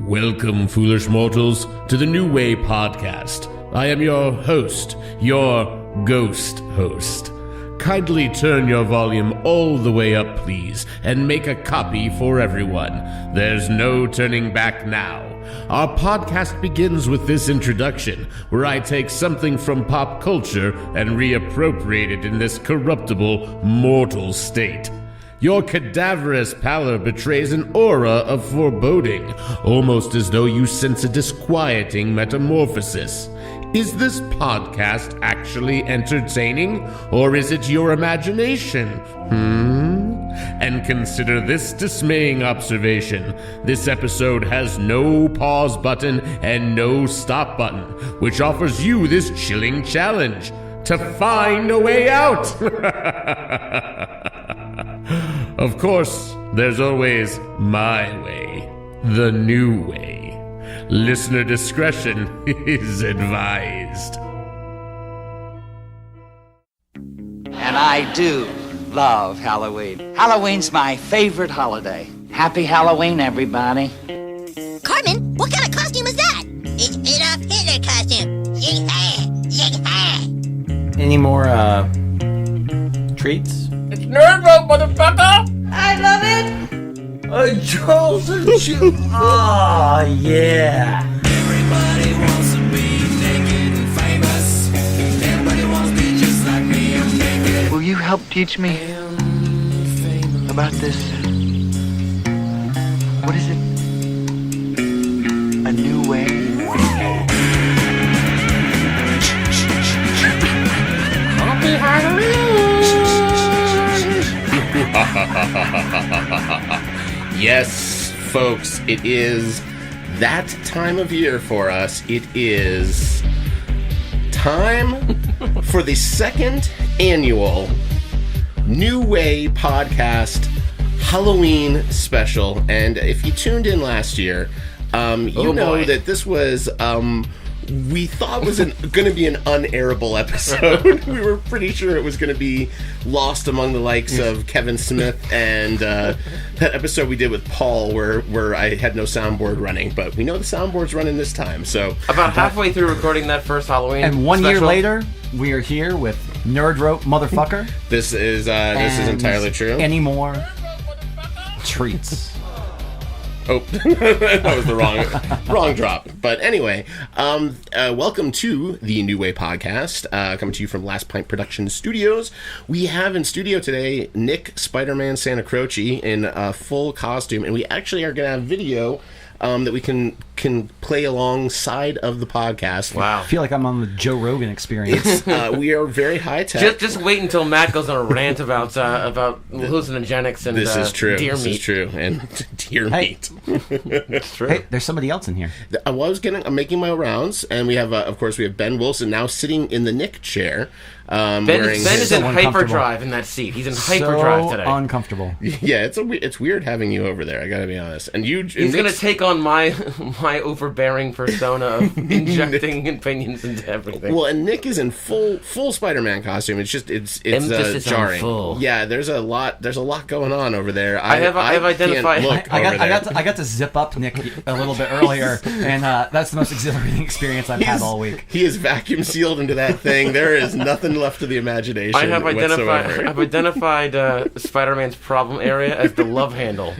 Welcome, foolish mortals, to the New Way podcast. I am your host, your ghost host. Kindly turn your volume all the way up, please, and make a copy for everyone. There's no turning back now. Our podcast begins with this introduction, where I take something from pop culture and reappropriate it in this corruptible, mortal state. Your cadaverous pallor betrays an aura of foreboding, almost as though you sense a disquieting metamorphosis. Is this podcast actually entertaining, or is it your imagination? And consider this dismaying observation. This episode has no pause button and no stop button, which offers you this chilling challenge to find a way out. Of course, there's always my way, the new way. Listener discretion is advised. And I do love Halloween. Halloween's my favorite holiday. Happy Halloween, everybody. Cartman, what kind of costume is that? It's Adolf Hitler costume. Any more, treats? It's Nerd Rope, motherfucker! I love it. Charles and Jim. Oh, yeah. Everybody wants to be naked and famous. Everybody wants to be just like me. I'm naked. Will you help teach me about this? What is it? A new way? Happy Halloween! Yes, folks, it is that time of year for us. It is time for the second annual New Way podcast Halloween special. And if you tuned in last year, you know that this was... we thought was going to be an unairable episode. We were pretty sure it was going to be lost among the likes of Kevin Smith and that episode we did with Paul where I had no soundboard running. But we know the soundboard's running this time. So About halfway through recording that first Halloween And one special, year later, we are here with Nerd Rope Motherfucker. this is entirely true. Any more treats? Oh, that was the wrong drop. But anyway, welcome to the New Way podcast, coming to you from Last Pint Productions studios. We have in studio today Nick Spider-Man Santa Croce in a full costume, and we actually are going to have video that we can play alongside of the podcast. Wow. I feel like I'm on the Joe Rogan Experience. We are very high tech. Just wait until Matt goes on a rant about hallucinogenics and This is true. deer This meat. is true. And deer Hey. meat. It's true. Hey, there's somebody else in here. I'm making my rounds, and we have, of course, we have Ben Wilson now sitting in the Nick chair. Ben wearing is in So uncomfortable. hyperdrive in that seat. He's in hyperdrive So today. uncomfortable. Yeah, it's weird having you over there. I gotta be honest. And you, He's going to take on my overbearing persona of injecting opinions into everything. Well, and Nick is in full Spider-Man costume. It's just it's Emphasis on jarring. full. Yeah, there's a lot going on over there. I've identified- I got to zip up Nick a little bit earlier, and that's the most exhilarating experience I've had all week. He is vacuum sealed into that thing. There is nothing left to the imagination. I have whatsoever. identified Spider-Man's problem area as the love handle.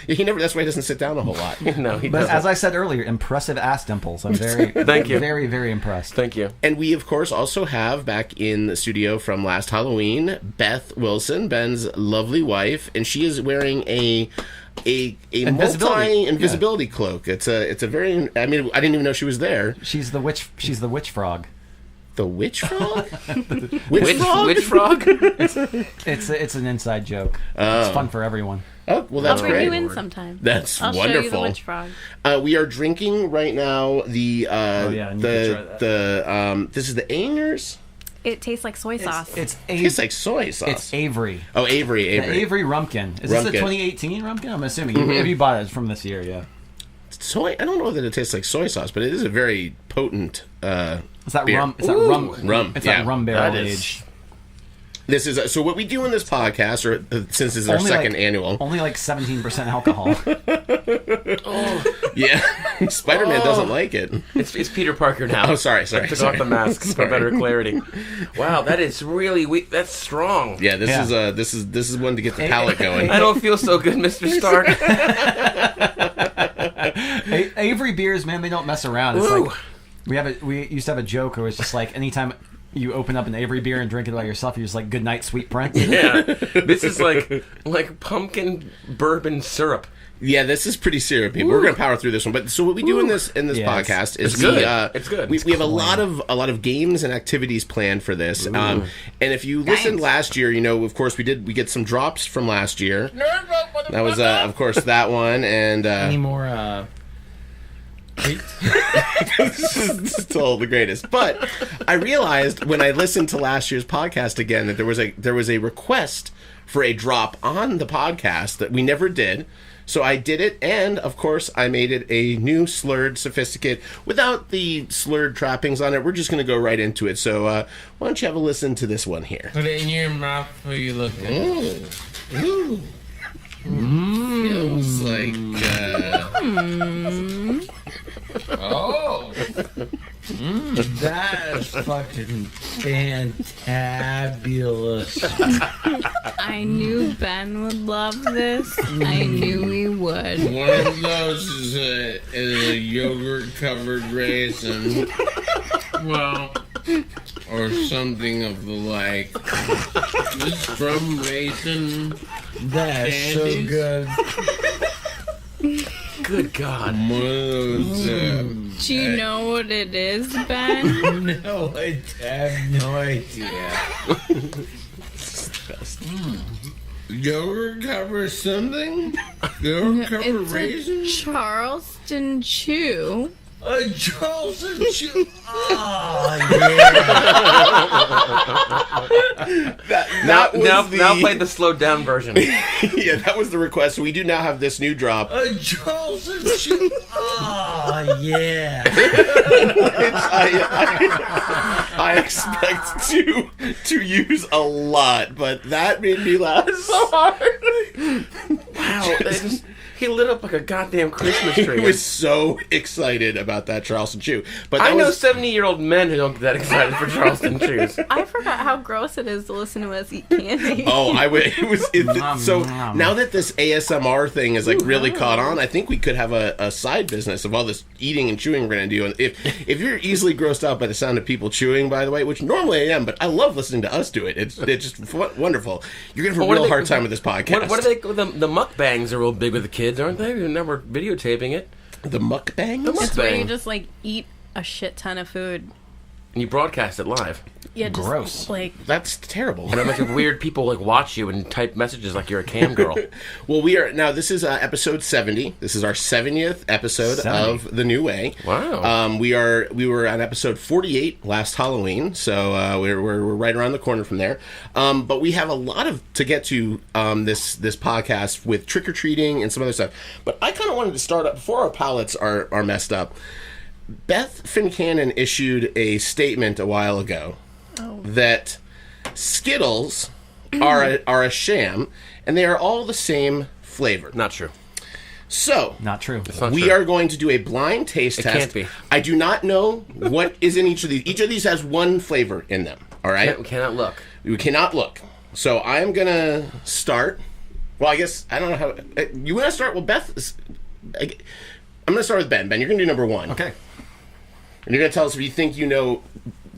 He never. That's why he doesn't sit down a whole lot. No, he But doesn't. as I said earlier, impressive ass dimples. I'm very, Thank you. very, very impressed. Thank you. And we, of course, also have back in the studio from last Halloween, Beth Wilson, Ben's lovely wife, and she is wearing a multi-invisibility cloak. It's a very. I mean, I didn't even know she was there. She's the witch. She's the witch frog. The witch frog? Witch frog? It's an inside joke. It's fun for everyone. Oh, well, that's I'll bring great. you in sometime. That's I'll wonderful. show you the witch frog. We are drinking right now the I need to try that. this is the Angers. It tastes like soy sauce. It's Tastes like soy sauce. It's Avery. Oh, Avery. The Avery Rumpkin. Is this the Rumpkin. 2018 Rumpkin? I'm assuming. If you bought it from this year, yeah. Soy. I don't know that it tastes like soy sauce, but it is a very potent. It's that beer. rum. It's that rum. Rum, It's yeah. that rum barrel That is- aged. This is so. What we do in this podcast, or since this is our second annual, Only like 17% alcohol. Yeah, Spider-Man doesn't like it. It's Peter Parker now. Oh, sorry. Took off the mask for better clarity. Wow, that is really weak. That's strong. Yeah, this is one to get the palate going. I don't feel so good, Mr. Stark. Avery beers, man, they don't mess around. It's Ooh. like we used to have a joke where it's just like anytime you open up an Avery beer and drink it by yourself, you're just like, "Good night, sweet prince." Yeah, this is like pumpkin bourbon syrup. Yeah, this is pretty syrupy. We're going to power through this one. But so what we do in this podcast is it's good. It's good. We have a lot of games and activities planned for this. And if you listened last year, of course we get some drops from last year. That was of course that one and any more this is still the greatest. But I realized when I listened to last year's podcast again that there was a request for a drop on the podcast that we never did. So I did it, and of course I made it a new slurred sophisticate without the slurred trappings on it. We're just going to go right into it. So why don't you have a listen to this one here? Put it in your mouth before you look at it. Ooh. Feels like Oh, that's fucking fantabulous. I knew Ben would love this. I knew he would. One of those is a yogurt covered raisin. Well, or something of the like. This from raisin. That's so good. Good God. One of those. Do you know what it is, Ben? No, I have no idea. Yogurt cover something? Yogurt cover It's raisin? a Charleston Chew. A Charleston Chew. Oh, yeah. Now play the slowed down version. yeah, that was the request. So we do now have this new drop. A Charleston Chew. Oh, yeah. I expect to use a lot, but that made me laugh so hard. Wow, he lit up like a goddamn Christmas tree. He was so excited about that Charleston Chew. But I know 70-year-old men who don't get that excited for Charleston Chews. I forgot how gross it is to listen to us eat candy. Oh, so now that this ASMR thing is like really caught on, I think we could have a side business of all this eating and chewing we're going to do. And if you're easily grossed out by the sound of people chewing, by the way, which normally I am, but I love listening to us do it. It's just wonderful. You're going to have a real hard time with this podcast. What are they? The mukbangs are real big with the kids, aren't they? We're never videotaping it. The mukbangs? It's where you just like eat a shit ton of food. And you broadcast it live. Yeah, just, gross. That's terrible. And a bunch of weird people like watch you and type messages like you're a cam girl. Well, we are now. This is episode 70. This is our 70th episode 70. of The New Way. Wow. We were on episode 48 last Halloween, so we're right around the corner from there. But we have a lot to get to this podcast with trick or treating and some other stuff. But I kind of wanted to start up before our palates are messed up. Beth Fincannon issued a statement a while ago that Skittles are a sham, and they are all the same flavor. Not true. So, Not true. we are going to do a blind taste test. Can't be. I do not know what is in each of these. Each of these has one flavor in them. All right? We cannot look. We cannot look. So I am going to start. Well, I guess, I don't know how. You want to start? Well, Beth, I'm going to start with Ben. Ben, you're going to do number one. Okay. And you're going to tell us if you think you know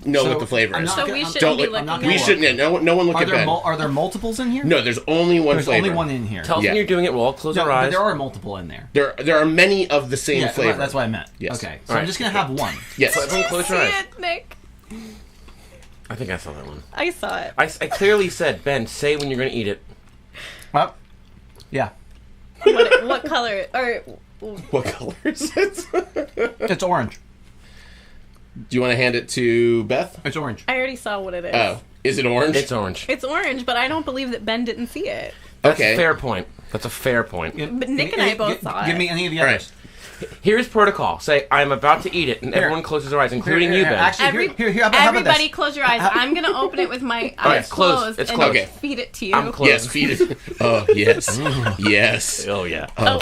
what the flavor is. So we shouldn't Don't be look. looking at We it. shouldn't. Yeah, no one look Are at Ben. there multiples in here? No, there's only one There's flavor. only one in here. Tell us Yeah. when you're doing it. We'll all close No, our but eyes. there are multiple in there. There are many of the same Yeah, flavor. right, that's what I meant. Yes. Okay, so All I'm right. just gonna have one. Yes. So everyone close your See eyes. it, Nick? I think I saw that one. I saw it. I clearly said, Ben, say when you're going to eat it. Well, yeah, What color? Or What color is it? it's orange. Do you want to hand it to Beth? It's orange. I already saw what it is. Oh, is it orange? It's orange. It's orange, but I don't believe that Ben didn't see it. That's okay. a fair point. That's a fair point. But Nick and I both saw Give it. me any of the All others. Here's protocol. Say, I'm about to eat it, and everyone closes their eyes, including you, Ben. Actually, here, how about Everybody this? close your eyes. I'm going to open it with my right, eyes close. closed It's and closed. just feed it to you. I'm close. Yes, feed it. Oh, yes. Yes. Oh, yeah. Oh.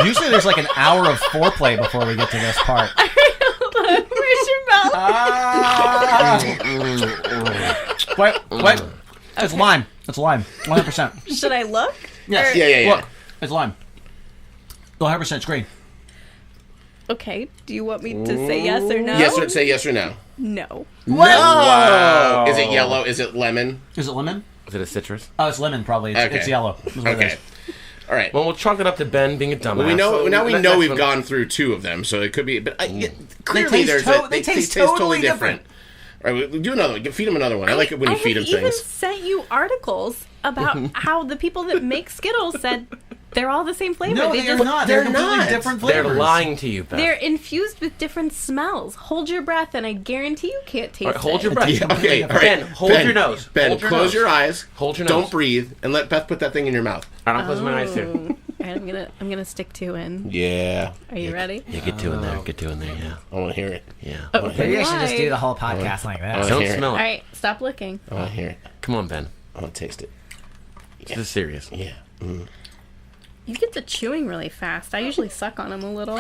Usually there's like an hour of foreplay before we get to this part. Hold on. Where's your mouth? What? It's lime. It's lime. 100%. Should I look? Yes. Or- Yeah. Look, it's lime. 100% it's green. Okay. Do you want me to say yes or no? Yes, or say yes or no. No. Wow. Is it yellow? Is it lemon? Is it lemon? Is it a citrus? Oh, it's lemon probably. Okay. It's yellow. Is what it Okay. is. All right. Well, we'll chalk it up to Ben being a dumbass. Well, we know now. We That- know that's we've what- gone through 2 of them, so it could be. But clearly, taste there's they taste totally different. All right, we'll do another one. Feed him another one. I like it when you feed him I have even things. sent you articles about how the people that make Skittles said they're all the same flavor. No, They they're just- not. They're they're completely not. different They're flavors. lying to you, Ben. They're infused with different smells. Hold your breath, and I guarantee you can't taste All right, hold it. your breath. Yeah, okay, all right. Ben, hold your nose. Ben, Hold your close nose. your eyes. Hold your Don't nose. breathe, and let Beth put that thing in your mouth. All right, I'm closing my eyes too. All right, I'm gonna stick 2 in. Yeah. Are you ready? Yeah, get 2 in there. Get 2 in there. Yeah. I want to hear it. Yeah. Maybe I should just do the Why? whole podcast like that. Don't hear it. smell All it. right, stop looking. I want to hear it. Come on, Ben. I want to taste it. This is serious. Yeah. Mm. You get to chewing really fast. I usually suck on them a little.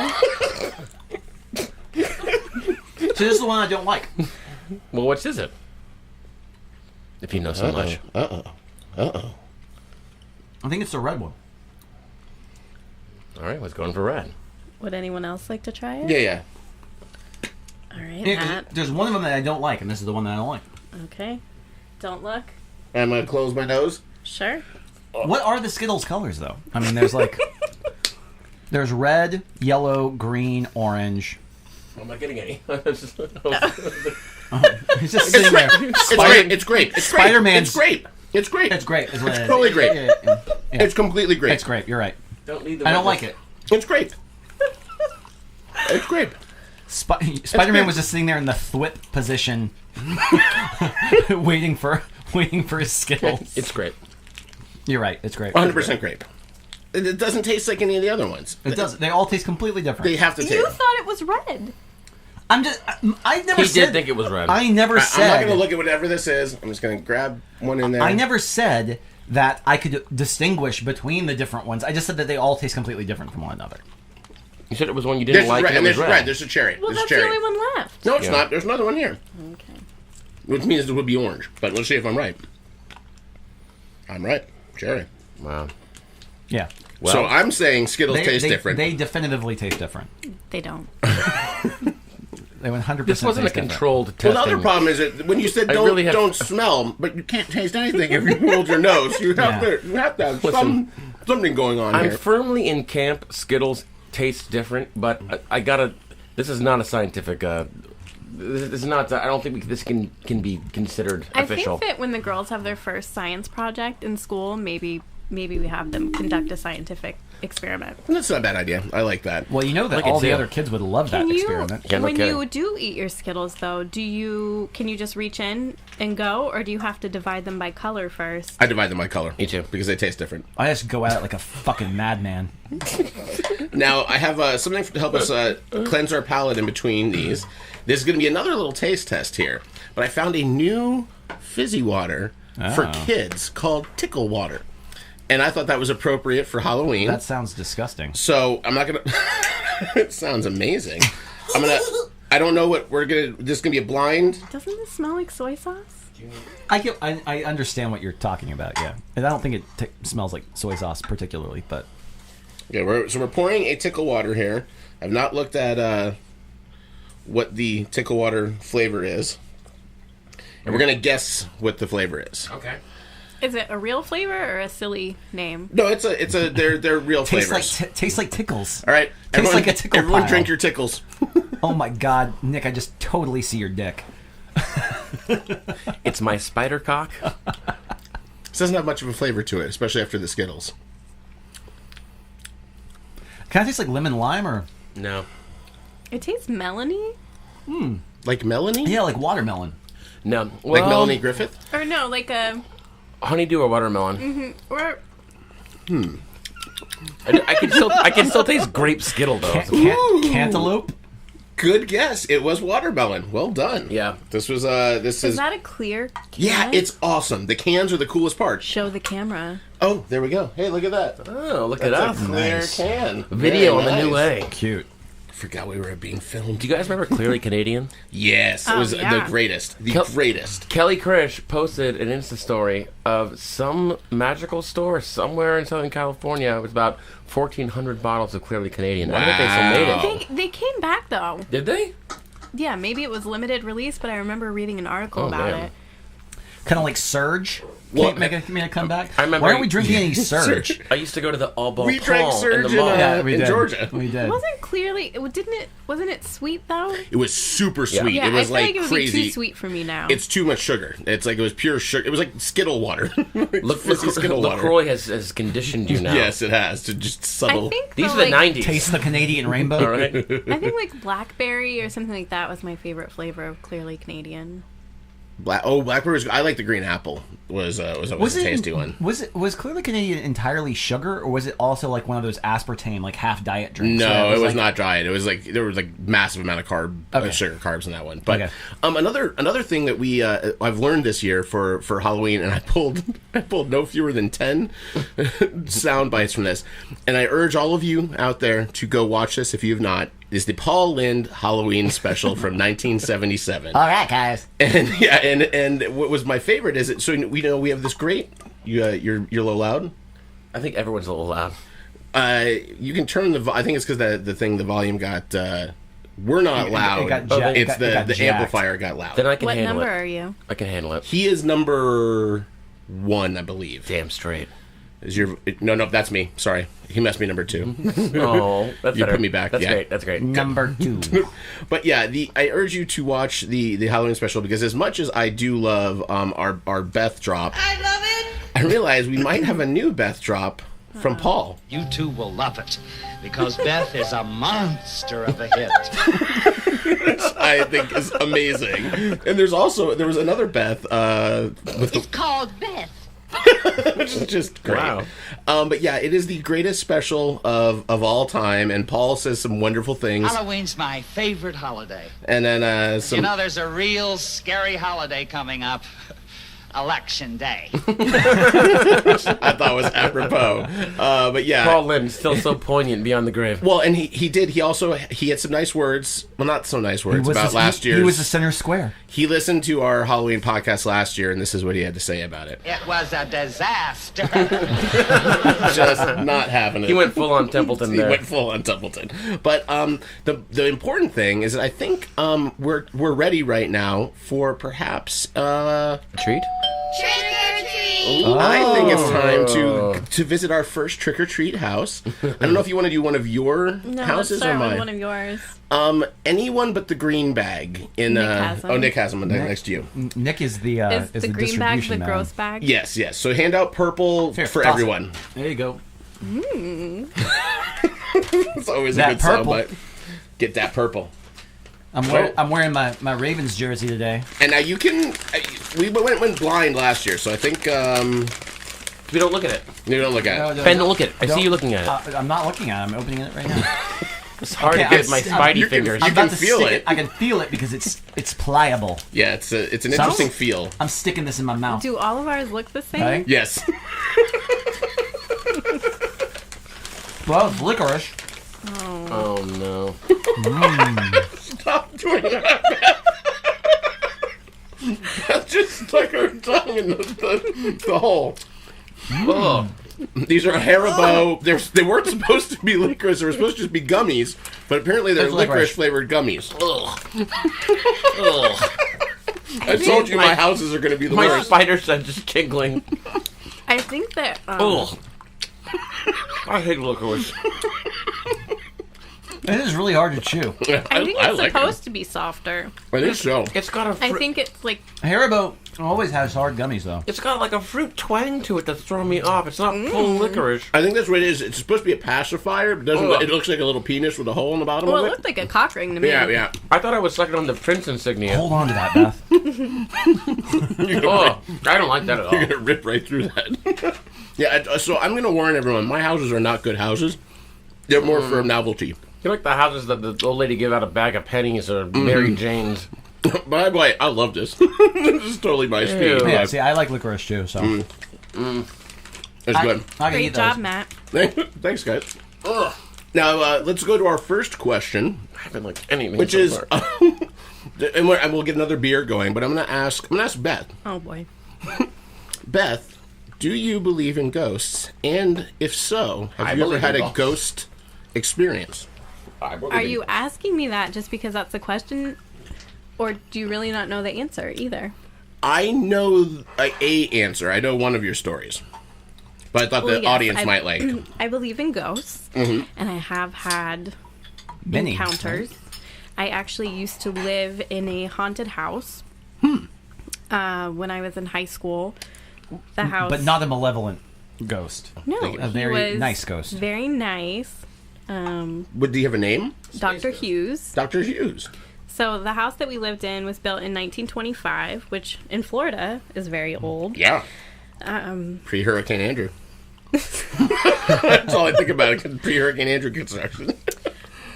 So this is the one I don't like. Well, which is it? If you know so much. Uh oh. I think it's the red one. All right, let's go in for red. Would anyone else like to try it? Yeah. All right, Yeah, 'cause Matt. there's one of them that I don't like, and this is the one that I don't like. Okay. Don't look. I'm gonna close my nose. Sure. What are the Skittles colors, though? I mean, there's like... there's red, yellow, green, orange. I'm not getting any. He's just sitting there. It's grape. It's grape. It's grape. Spider-Man's- It's grape. It's grape. It's great. Is what it is. totally grape. Yeah. It's completely grape. It's great. You're right. Don't need the I don't red like it. It's grape. It's grape. Spider-Man was just sitting there in the thwip position, waiting for his Skittles. It's great. You're right. It's great. 100% grape. It doesn't taste like any of the other ones. It does. They all taste completely different. They have to taste. You thought it was red. I'm just. I never He said. did think it was red. I never I'm said. not going to look at whatever this is. I'm just going to grab one in there. I never said that I could distinguish between the different ones. I just said that they all taste completely different from one another. You said it was one you There's didn't like, red, and it and was there's red. red. There's a cherry. Well, there's that's cherry. the only one left. No, it's Yeah. not. There's another one here. Okay. Which means it would be orange. But let's see if I'm right. I'm right. Cherry. Wow. Yeah. Well, So I'm saying Skittles taste they, different. They definitively taste different. They don't. They 100%. this wasn't a taste different. controlled well, testing. the other problem is that when you said I don't really have- don't smell, but you can't taste anything if you hold your nose. You have Yeah. to have Listen, something going on I'm here. firmly in camp. Skittles taste different, but I gotta. This is not a scientific. This is not. I don't think this can be considered official. I think that when the girls have their first science project in school, maybe we have them conduct a scientific experiment. That's not a bad idea. I like that. Well, you know that Look at all the Zip. other kids would love that Can you, experiment. Yeah, no when kidding. you do eat your Skittles, though, can you just reach in and go, or do you have to divide them by color first? I divide them by color. Me too. Because they taste different. I just go at it like a fucking madman. Now, I have something to help us cleanse our palate in between these. This is going to be another little taste test here. But I found a new fizzy water for kids called Tickle Water. And I thought that was appropriate for Halloween. That sounds disgusting. So I'm not going to... It sounds amazing. I don't know what we're going to... This is going to be a blind... Doesn't this smell like soy sauce? I understand what you're talking about, yeah. And I don't think it smells like soy sauce particularly, but... Yeah, we're pouring a Tickle Water here. I've not looked at what the Tickle Water flavor is. And we're going to guess what the flavor is. Okay. Is it a real flavor or a silly name? No, they're real flavors. Tastes like tickles. All right, Tastes like a tickle everyone pile. drink your tickles. Oh my god, Nick, I just totally see your dick. It's my spider cock. This doesn't have much of a flavor to it, especially after the Skittles. Kind of taste like lemon lime or... No. It tastes melony? Like Melanie? Yeah, like watermelon. No. Like Well, Melanie Griffith? Or no, like a... honeydew or watermelon. Or... I can still taste grape Skittle though. Cantaloupe. Good guess. It was watermelon. Well done. Yeah. This was Is that a clear can? Yeah, it's awesome. The cans are the coolest part. Show the camera. Oh, there we go. Hey, look at that. Oh, look at That's us. a clear Nice. can. Video on Very the new nice. way. Cute. Forgot we were being filmed. Do you guys remember Clearly Canadian? Yes, it Oh, was yeah. the greatest. The Kel- greatest. Kelly Krish posted an Insta story of some magical store somewhere in Southern California. It was about 1,400 bottles of Clearly Canadian. I don't think they still made Wow. it. I think they came back though. Did they? Yeah, maybe it was limited release, but I remember reading an article about man. it. Kind of like Surge. Well, Can't make a comeback. I remember- Why aren't we drinking any Surge? I used to go to the Au Bon We drank Plan Surge in the in, mall. in Georgia. We did. Wasn't it sweet though? It was super sweet. Yeah, It was I feel like like it would crazy. be too sweet for me now. It's too much sugar. It's like it was pure sugar. It was like Skittle water. Look, Fizzy Skittle water. LaCroix has conditioned you now. Yes, it has to just I subtle. think These the, are the like, 90s. Taste the Canadian rainbow. All right. I think like blackberry or something like that was my favorite flavor of Clearly Canadian. Blackberries. I like the green apple. Was always Was a it tasty one. Was Clearly Canadian entirely sugar, or was it also like one of those aspartame, like half diet drinks? No, that it was like- not dried. It was like there was like massive amount of sugar carbs in that one. But Okay. another thing that we I've learned this year for Halloween, and I pulled no fewer than 10 sound bites from this, and I urge all of you out there to go watch this if you have not. Is the Paul Lynde Halloween special from 1977. All right, guys. And yeah, and what was my favorite is it. So we have this great. You're a little loud. I think everyone's a little loud. You can turn the. I think it's because the volume got. We're not loud. It got jacked. It's It got the jacked. amplifier got loud. Then I can What handle number it. are you? I can handle it. He is number 1, I believe. Damn straight. Is your no? That's me. Sorry, he messed me number 2. Oh, that's You better. put me back, That's yeah. great. That's great. Number 2. But yeah, I urge you to watch the Halloween special because as much as I do love our Beth drop, I love it. I realize we might have a new Beth drop from Paul. You two will love it because Beth is a monster of a hit. I think is amazing. And there was another Beth with It's called Beth. which is just great. Wow. But yeah, it is the greatest special of all time, and Paul says some wonderful things. Halloween's my favorite holiday. And then some. You know, there's a real scary holiday coming up. Election Day. I thought was apropos. But yeah. Paul Lynde, still so poignant beyond the grave. Well, and he also had some nice words. Well, not so nice words about last year. He was the center square. He listened to our Halloween podcast last year, and this is what he had to say about it. It was a disaster. Just not having it. He went full on Templeton He there. went full on Templeton. But the important thing is that I think we're ready right now for perhaps Treat? Trick or treat. I think it's time to visit our first trick or treat house. I don't know if you want to do one of your No, let's houses or start with mine. one of yours. Anyone but the green bag in Nick has them. Nick has them next to you. Nick is the Is the green bag the distribution man. gross bag? Yes. So hand out purple Here, for toss it. everyone. There you go. It's always a That good song, purple. but get that purple. I'm wearing my Ravens jersey today. And now you can. We went blind last year, so I think We don't look at it. you don't look at it. Ben, don't look at it. I see you looking at it. I'm not looking at it. I'm opening it right now. It's hard Okay, to get I'm my st- spidey you can- fingers. you I'm about can to feel stick it. I can feel it because it's pliable. Yeah, it's an So- interesting feel. I'm sticking this in my mouth. Do all of ours look the same? Right? Yes. Well, it's licorice. Oh no. Stop doing that. That's just stuck her tongue in the hole. Oh. These are Haribo. They weren't supposed to be licorice. They were supposed to just be gummies, but apparently they're That's licorice. licorice flavored gummies. Ugh. Ugh. I told you my houses are going to be the My worst. spider sense is tingling. I think that. Ugh. I hate licorice. It is really hard to chew. I think it's like supposed to be softer. I think so. It's got a I fruit. think it's like Haribo always has hard gummies though. It's got like a fruit twang to it that's throwing me off. It's not full licorice. I think that's what it is. It's supposed to be a pacifier, but doesn't. Ugh. It looks like a little penis with a hole in the bottom well, of it it. looked like a cock ring to me. Yeah. I thought I was sucking on the Prince insignia. Hold on to that, Beth. Oh, I don't like that at all. You're gonna rip right through that. Yeah, so I'm going to warn everyone, my houses are not good houses. They're more for novelty. You're like the houses that the old lady gave out a bag of pennies or Mary Jane's. By the way, I love this. This is totally my speed. Yeah, see, I like licorice too, so. It's good. I can Great eat job, those. Matt. Thanks, guys. Now, let's go to our first question, I haven't liked anything. which so is... far. and we'll get another beer going, but I'm going to ask Beth. Oh boy. Beth, do you believe in ghosts? And if so, have I you ever believe had in a ghosts. ghost experience? Are you asking me that just because that's the question? Or do you really not know the answer either? I know a answer. I know one of your stories. But I thought the Well, yes, audience might like. I believe in ghosts, and I have had Many. encounters. I actually used to live in a haunted house when I was in high school. The house, But not a malevolent ghost. no, A he very was nice ghost. Very nice. Do you have a name? Dr. Hughes. Dr. Hughes. So the house that we lived in was built in 1925, which in Florida is very old. Yeah. Pre-Hurricane Andrew. That's all I think about. Pre-Hurricane Andrew construction.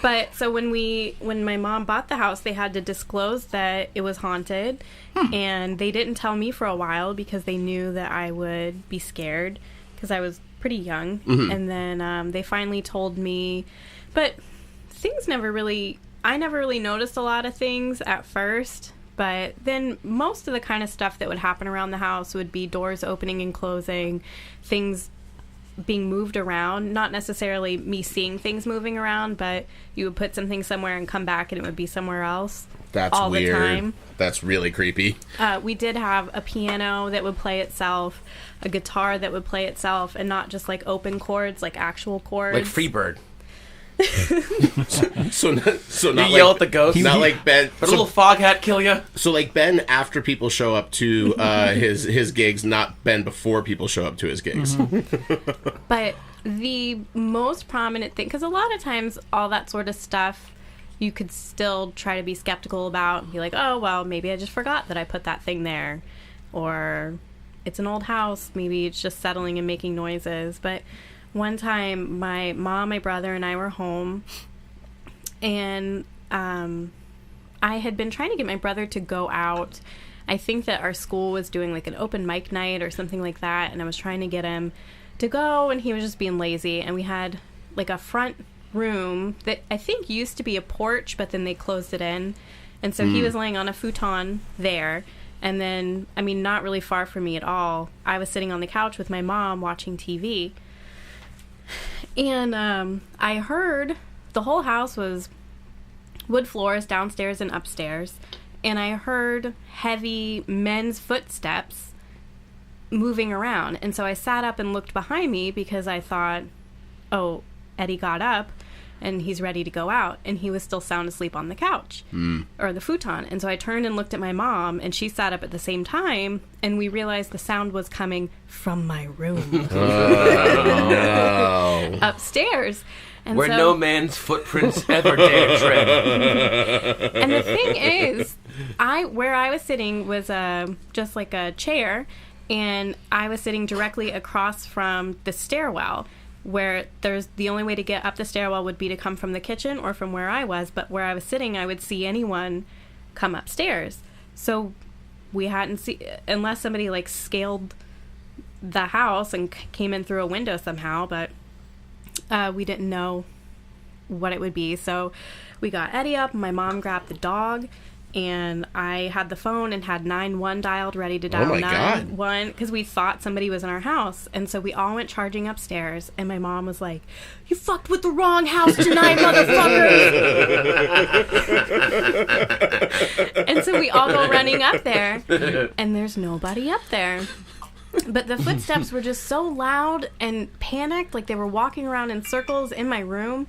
But so when my mom bought the house, they had to disclose that it was haunted, and they didn't tell me for a while because they knew that I would be scared because I was pretty young. And then they finally told me, but things I never really noticed a lot of things at first. But then most of the kind of stuff that would happen around the house would be doors opening and closing, things being moved around, not necessarily me seeing things moving around, but you would put something somewhere and come back and it would be somewhere else. That's all weird. The time. That's really creepy. We did have a piano that would play itself, a guitar that would play itself, and not just like open chords, like actual chords. Like Freebird. So not You yell at the ghost. Not like Ben. But a little fog hat kill you. So like Ben after people show up to his gigs, not Ben before people show up to his gigs. But the most prominent thing, because a lot of times all that sort of stuff you could still try to be skeptical about and be like, oh, well, maybe I just forgot that I put that thing there. Or it's an old house. Maybe it's just settling and making noises. But one time my mom, my brother, and I were home. And I had been trying to get my brother to go out. I think that our school was doing like an open mic night or something like that. And I was trying to get him to go, and he was just being lazy. And we had like a front room that I think used to be a porch, but then they closed it in. And so he was laying on a futon there. And then, I mean, not really far from me at all, I was sitting on the couch with my mom watching TV. And I heard the whole house was wood floors downstairs and upstairs. And I heard heavy men's footsteps moving around. And so I sat up and looked behind me because I thought, oh, Eddie got up and he's ready to go out. And he was still sound asleep on the couch or the futon. And so I turned and looked at my mom, and she sat up at the same time. And we realized the sound was coming from my room upstairs. And Where so, no man's footprints ever dare tread. And the thing is, where I was sitting was just like a chair, and I was sitting directly across from the stairwell, where there's the only way to get up the stairwell would be to come from the kitchen or from where I was. But where I was sitting, I would see anyone come upstairs. So we hadn't seen, unless somebody like scaled the house and came in through a window somehow, but we didn't know what it would be. So we got Eddie up, my mom grabbed the dog, and I had the phone and had 911 dialed, ready to dial 911 because we thought somebody was in our house. And so we all went charging upstairs, and my mom was like, "You fucked with the wrong house tonight, motherfuckers!" And so we all go running up there, and there's nobody up there. But the footsteps were just so loud and panicked, like they were walking around in circles in my room.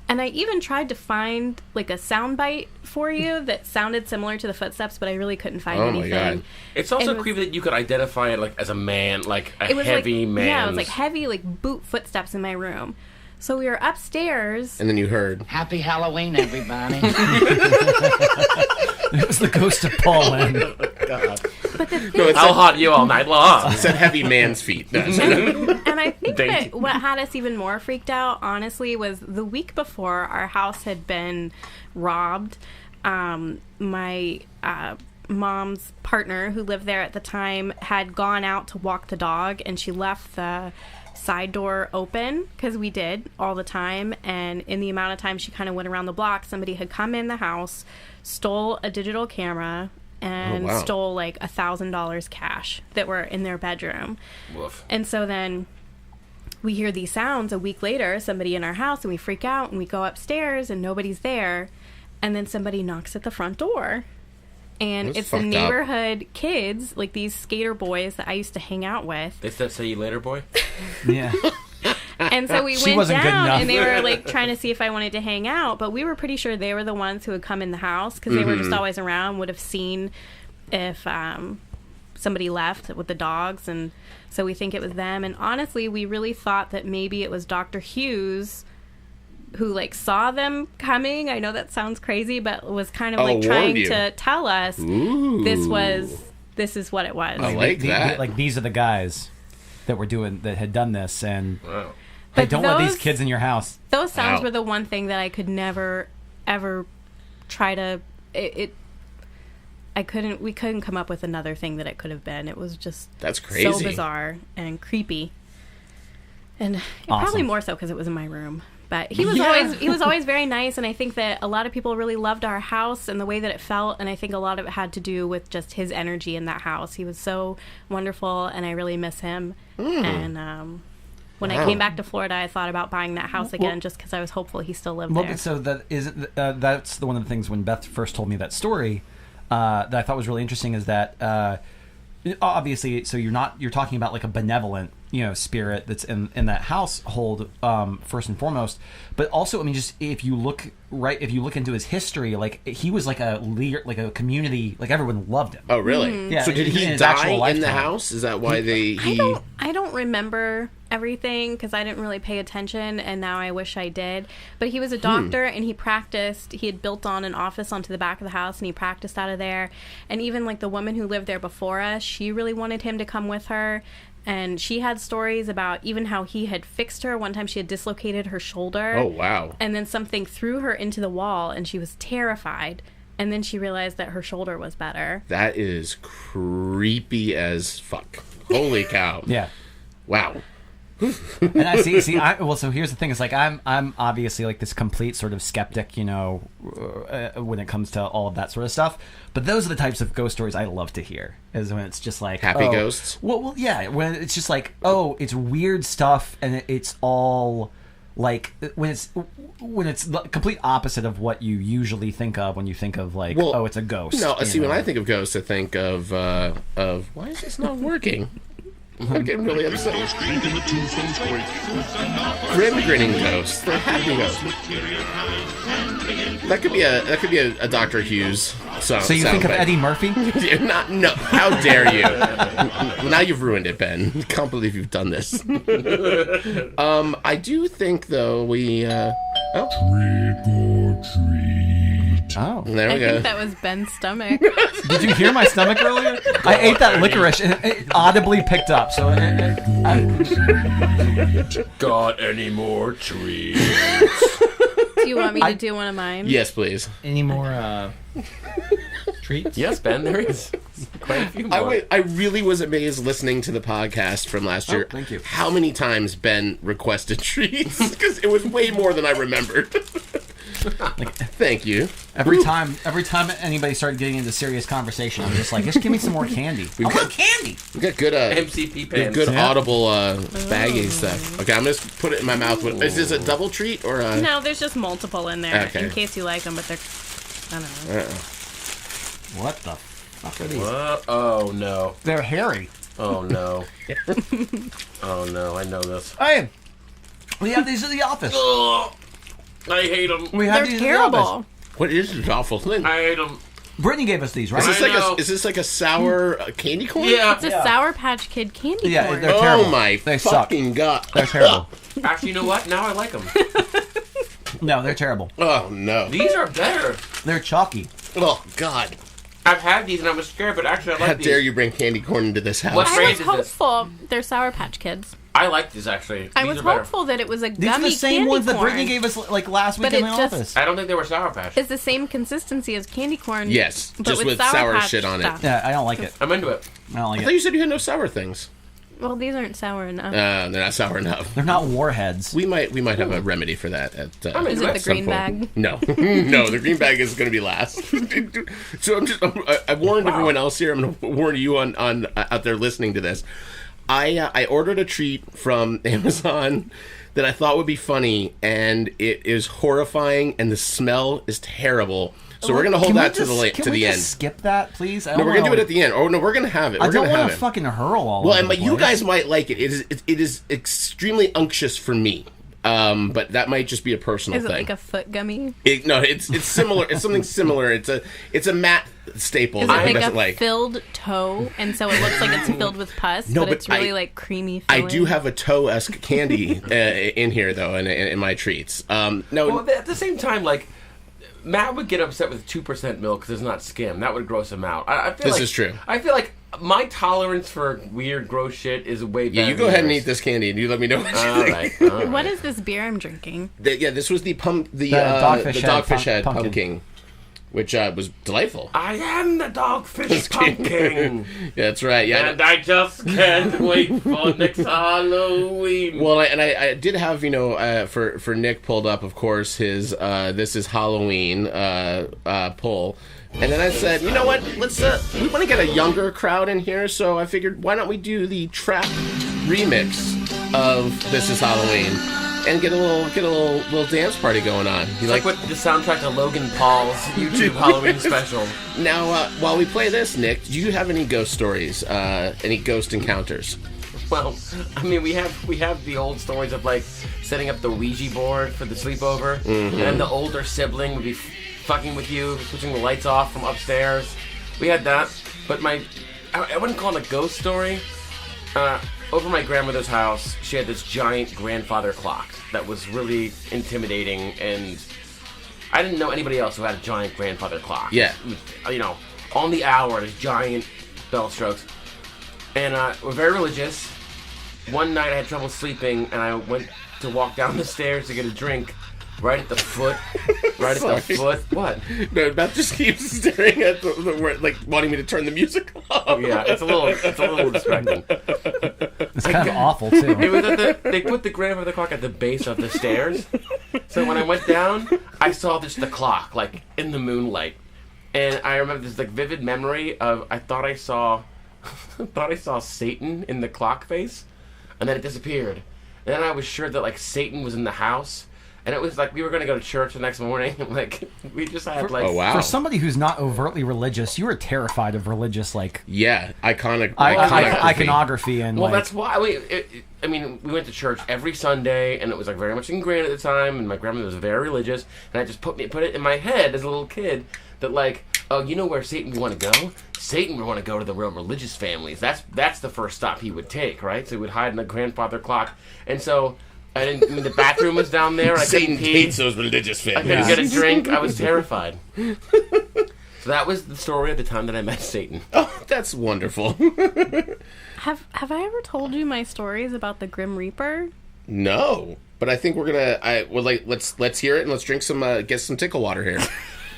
And I even tried to find like a soundbite for you that sounded similar to the footsteps, but I really couldn't find anything. My God. It's also creepy that you could identify it like as a man, like a it was heavy man. Yeah, it was like heavy, like boot footsteps in my room. So we were upstairs. And then you heard, Happy Halloween, everybody. It was the ghost of Paul Lynde. God. But the thing No, it's I'll haunt you all night long. It said heavy man's feet. No, And I think Thank that what had us even more freaked out, honestly, was the week before our house had been robbed. My mom's partner, who lived there at the time, had gone out to walk the dog, and she left the side door open, because we did all the time. And in the amount of time she kind of went around the block, somebody had come in the house, stole a digital camera, and stole like $1,000 cash that were in their bedroom. Woof. And so then we hear these sounds a week later, somebody in our house, and we freak out and we go upstairs and nobody's there. And then somebody knocks at the front door. And That's it's the fucked up. neighborhood kids, like these skater boys that I used to hang out with. They said, "See you later, boy." Yeah. And so we She went wasn't good down enough. and they were like trying to see if I wanted to hang out. But we were pretty sure they were the ones who would come in the house because they were just always around, would have seen if somebody left with the dogs. And so we think it was them. And honestly, we really thought that maybe it was Dr. Hughes who like saw them coming. I know that sounds crazy, but was kind of like warned trying you. to tell us this is what it was. I like that. Like these are the guys that had done this, and Wow. hey, But don't let these those- kids in your house. Those sounds Wow. were the one thing that I could never, ever try to. We couldn't come up with another thing that it could have been. It was just That's crazy. so bizarre and creepy, and Awesome. probably more so because it was in my room. But he was always very nice, and I think that a lot of people really loved our house and the way that it felt, and I think a lot of it had to do with just his energy in that house. He was so wonderful, and I really miss him. And when I came back to Florida, I thought about buying that house again just because I was hopeful he still lived Well, there. so that's one of the things when Beth first told me that story that I thought was really interesting is that obviously, so you're talking about like a benevolent, spirit that's in that household first and foremost, but also, I mean, just if you look into his history, like he was like a leader, like a community, like everyone loved him. Oh, really? Yeah, So did in he his die actual in the lifetime. house? Is that why I don't remember everything because I didn't really pay attention, and now I wish I did. But he was a doctor, and he practiced. He had built on an office onto the back of the house, and he practiced out of there. And even like the woman who lived there before us, she really wanted him to come with her. And she had stories about even how he had fixed her. One time she had dislocated her shoulder. Oh, wow. And then something threw her into the wall, and she was terrified. And then she realized that her shoulder was better. That is creepy as fuck. Holy cow. Yeah. Wow. And I see. So here's the thing: is like I'm obviously like this complete sort of skeptic, when it comes to all of that sort of stuff. But those are the types of ghost stories I love to hear. Is when it's just like Happy ghosts? Well, yeah. When it's just like, oh, it's weird stuff, and it's all like when it's the complete opposite of what you usually think of when you think of like, oh, it's a ghost. No, you see, know? when I think of ghosts, I think of why is this not working? I'm getting really upset. Grim grinning ghost, the happy ghost. That could be a Dr. Hughes song. So you think of Eddie Murphy? No, how dare you? Now you've ruined it, Ben. I can't believe you've done this. I do think though Trick or treat. Oh, there we I go. think that was Ben's stomach. did you hear my stomach earlier? I ate that licorice and it audibly picked up. So Got any more trees? Do you want me to do one of mine? Yes, please. Any more treats? Yes, Ben. There is quite a few more. I really was amazed listening to the podcast from last year. thank you. How many times Ben requested treats? Because it was way more than I remembered. Thank you. every time anybody started getting into serious conversation, I'm just like, just give me some more candy. I want candy. We got good MCP we pants. have good audible bagging stuff. Okay, I'm gonna put it in my mouth. Is this a double treat or a? No, there's just multiple in there Okay. in case you like them, but they're, I don't know. What the fuck are these? Oh no. They're hairy. Oh no. Oh no. I know this. Hey, we have these at the office. Ugh. I hate them. We have They're these at the office. terrible. What is this awful thing? I hate them. Brittany gave us these, right? Is this like a sour candy corn? Yeah. It's a Sour Patch Kid candy Yeah, corn. they're terrible. Oh my They suck. fucking god! They're terrible. Actually, you know what? Now I like them. No, they're terrible. Oh no! These are better. They're chalky. Oh god! I've had these and I was scared, but actually I like How these. dare you bring candy corn into this house? What I brand was is this? hopeful. They're Sour Patch Kids. I like these actually. I These was are better. Oh, hopeful that it was a These gummy are the same candy ones that corn. Brittany gave us like last week But in the it just- office. I don't think they were Sour Patch. It's the same consistency as candy corn. Yes, but just with Sour sour Patch shit on it. stuff. Yeah, I don't like it. I'm into it. I don't like I thought it. you said you had no sour things. Well, these aren't sour enough. They're not sour enough. They're not warheads. We might have a remedy for that at I'm Is into it the some green point. bag? No, no, the green bag is going to be last. So I warned everyone else here. I'm going to warn you on out there listening to this. I ordered a treat from Amazon that I thought would be funny, and it is horrifying, and the smell is terrible. So we're going to hold that to the end. Skip that, please. No, we're going to do it at the end. Oh no, we're going to have it. We're I don't going to have want to it. fucking hurl all Well, over and the you place. guys might like it. It is extremely unctuous for me. But that might just be a personal Is it thing. like a foot gummy? It's similar. It's something similar. It's a matte staple Is it that he like a doesn't like. filled toe, and so it looks like it's filled with pus, No, but but it's really I- like creamy I filling? do have a toe-esque candy in here though, in my treats. No, Well, at the same time, like Matt would get upset with 2% milk because it's not skim. That would gross him out. I feel This like, is true. I feel like my tolerance for weird, gross shit is way better. yeah, you go ahead and eat yours. this candy, and you let me know what you All think. right. All right. What is this beer I'm drinking? Yeah, this was the Dogfish Head pumpkin, which was delightful. I am the dogfish pumpkin, Yeah, that's right. Yeah, and I just can't wait for next Halloween. Well, I did have for Nick pulled up, of course, his This Is Halloween poll, and then I said, you know what, let's we want to get a younger crowd in here, so I figured why don't we do the trap remix of This Is Halloween and get a little dance party going on. You It's like what the soundtrack to Logan Paul's YouTube Halloween special. Now, while we play this, Nick, do you have any ghost stories? Any ghost encounters? Well, I mean, we have the old stories of like setting up the Ouija board for the sleepover, and then the older sibling would be fucking with you, switching the lights off from upstairs. We had that, but I wouldn't call it a ghost story. Over my grandmother's house, she had this giant grandfather clock that was really intimidating, and I didn't know anybody else who had a giant grandfather clock. Yeah. You know, on the hour, this giant bell strokes. And we're very religious. One night I had trouble sleeping, and I went to walk down the stairs to get a drink. Right at the foot. Right at the Sorry. foot. What? No, Beth just keeps staring at the like wanting me to turn the music off. Yeah, it's a little distracting. It's kind of awful too. It was they put the grandmother clock at the base of the stairs. So when I went down, I saw just the clock, like, in the moonlight. And I remember this, like, vivid memory of, I thought I saw Satan in the clock face, and then it disappeared. And then I was sure that, like, Satan was in the house. And it was like we were going to go to church the next morning. Like, we just had, like... Oh, wow. For somebody who's not overtly religious, you were terrified of religious, like, Yeah, iconography. iconography and, Well, like... that's why. I mean, we went to church every Sunday, and it was like very much ingrained at the time. And my grandmother was very religious, and I just put it in my head as a little kid that, like, oh, you know where Satan would want to go? Satan would want to go to the real religious families. That's the first stop he would take, right? So he would hide in the grandfather clock, and so the bathroom was down there. I Satan couldn't pee. hates those religious I families. couldn't get a drink. I was terrified. So that was the story of the time that I met Satan. Oh, that's wonderful. Have I ever told you my stories about the Grim Reaper? No, but I think we're gonna. Let's hear it and let's drink some. Get some tickle water here.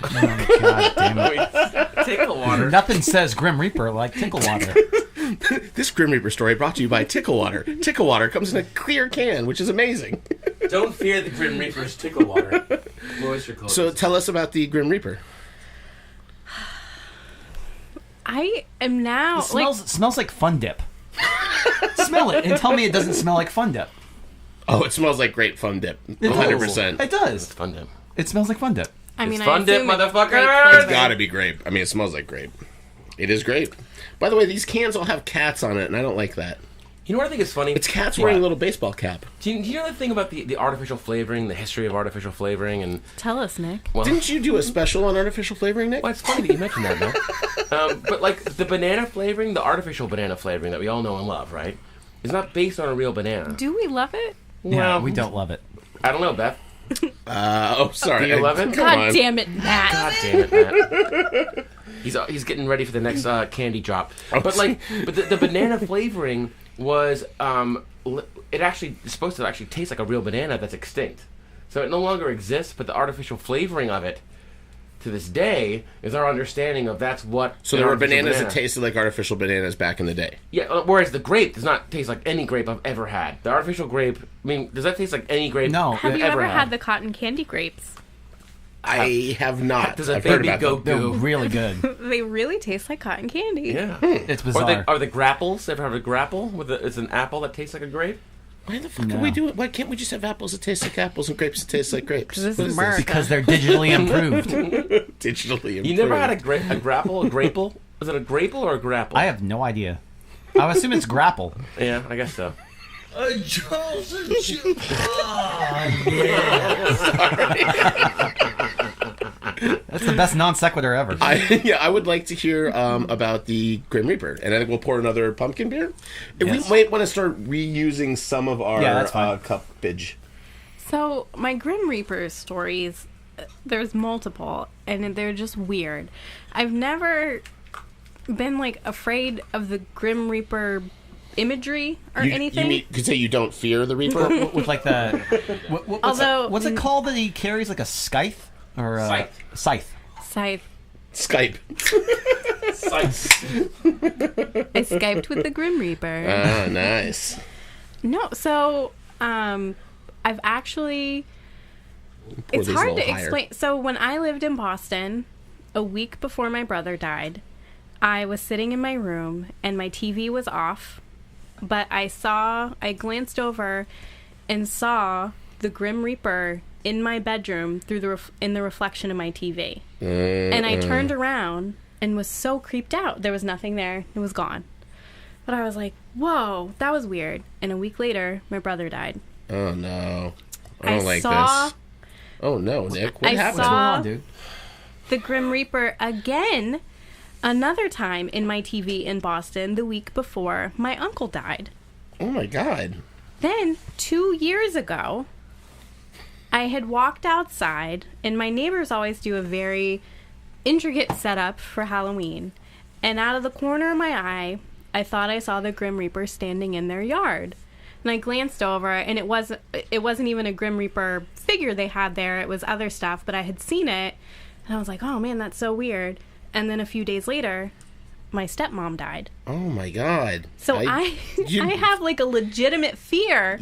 Oh, God damn it. Tickle water. Nothing says Grim Reaper like tickle water. This Grim Reaper story brought to you by Tickle Water. Tickle Water comes in a clear can, which is amazing. Don't fear the Grim Reaper's tickle water. Moisture clothes. So tell us about the Grim Reaper. I am now... It smells like Fun Dip. Smell it and tell me it doesn't smell like Fun Dip. Oh, it smells like great Fun Dip. It does. 100%. It does. Fun dip. It smells like Fun Dip. I mean, It's Fun Dip, assume it's motherfucker! grape It's flavor. It's gotta be grape. I mean, it smells like grape. It is grape. By the way, these cans all have cats on it, and I don't like that. You know what I think is funny? It's cats wearing a little baseball cap. Do you know the thing about the artificial flavoring, the history of artificial flavoring, and Tell us, Nick. well, Didn't you do a special on artificial flavoring, Nick? well, it's funny that you mentioned that, man. But like the banana flavoring, the artificial banana flavoring that we all know and love, right? Is not based on a real banana. Do we love it? Yeah, Well, we don't love it. I don't know, Beth. Sorry. Do you love it? Come God on. damn it, Matt. God damn it, Matt. He's getting ready for the next candy drop. But the banana flavoring was it actually is supposed to actually taste like a real banana that's extinct. So it no longer exists, but the artificial flavoring of it to this day is our understanding of that's what. So there were bananas that tasted like artificial bananas back in the day. Yeah, whereas the grape does not taste like any grape I've ever had. The artificial grape, I mean, does that taste like any grape? No. Have I've you ever had the cotton candy grapes? I have not. Does a I've heard baby about go them. They're goo? really good. They really taste like cotton candy. Yeah. It's bizarre. Are the grapples? Ever have a grapple with it's an apple that tastes like a grape? Why the fuck can we do it? Why can't we just have apples that taste like apples and grapes that taste like grapes? This What is is America. because they're digitally improved. Digitally improved. You never had a grapple, a grapple? Is it a grapple or a grapple? I have no idea. I would assume it's grapple. Yeah, I guess so. That's the best non sequitur ever. I would like to hear about the Grim Reaper, and I think we'll pour another pumpkin beer. Yes. We might want to start reusing some of our Yeah, that's fine. cuppage. So my Grim Reaper stories, there's multiple, and they're just weird. I've never been like afraid of the Grim Reaper imagery or anything. You could say you don't fear the Reaper? With like the what's it called that he carries, like a scythe or a scythe? Scythe. Skype. I Skyped with the Grim Reaper. Ah, nice. No, so I've actually. Pour It's these a hard to little higher. explain. So when I lived in Boston, a week before my brother died, I was sitting in my room and my TV was off, but I glanced over and saw the Grim Reaper in my bedroom through in the reflection of my TV. And I turned around and was so creeped out. There was nothing there. It was gone. But I was like, whoa, that was weird. And a week later, my brother died. Oh, no. I don't like saw this. Oh, no, Nick. What happened? What's going on, dude? the Grim Reaper again another time in my TV in Boston the week before my uncle died. Oh my God. Then 2 years ago, I had walked outside, and my neighbors always do a very intricate setup for Halloween. And out of the corner of my eye, I thought I saw the Grim Reaper standing in their yard. And I glanced over, and it wasn't even a Grim Reaper figure they had there. It was other stuff, but I had seen it, and I was like, oh man, that's so weird. And then a few days later, my stepmom died. Oh my God. So I have like a legitimate fear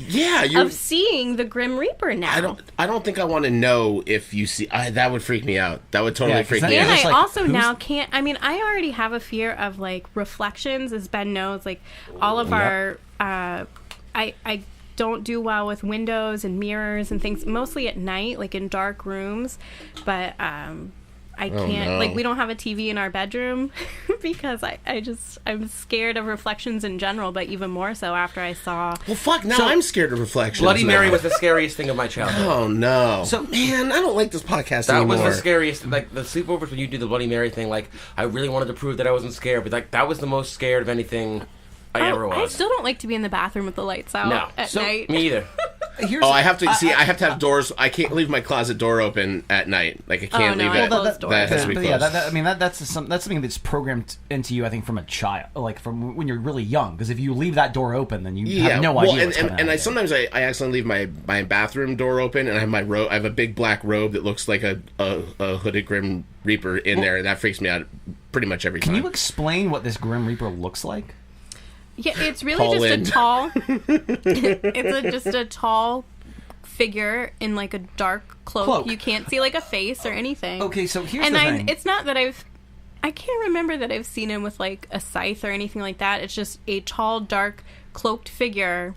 of seeing the Grim Reaper now. I don't think I want to know if you see. That would freak me out. That would totally freak me out. And I also now can't. I mean, I already have a fear of like reflections, as Ben knows. Like all of our, I don't do well with windows and mirrors and things. Mostly at night, like in dark rooms, but I can't, like, we don't have a TV in our bedroom because I'm scared of reflections in general, but even more so after I saw. Well, fuck, now I'm scared of reflections. Bloody now. Mary was the scariest thing of my childhood. Oh, no. So, man, I don't like this podcast anymore. That was the scariest, like, the sleepovers when you do the Bloody Mary thing, like, I really wanted to prove that I wasn't scared, but, like, that was the most scared of anything I ever was. I still don't like to be in the bathroom with the lights out at night. Me either. I have to I have to have doors. I can't leave my closet door open at night. Like I can't leave it. That has to be closed. Yeah, that's something that's programmed into you. I think from a child, like from when you're really young. Because if you leave that door open, then you have no idea. And I sometimes I accidentally leave my bathroom door open, and I have my robe. I have a big black robe that looks like a hooded Grim Reaper in there, and that freaks me out pretty much every time. Can you explain what this Grim Reaper looks like? Yeah, it's really just a tall. Just a tall figure in like a dark cloak. You can't see like a face or anything. Okay, so here's the thing. It's not that I can't remember that I've seen him with like a scythe or anything like that. It's just a tall, dark, cloaked figure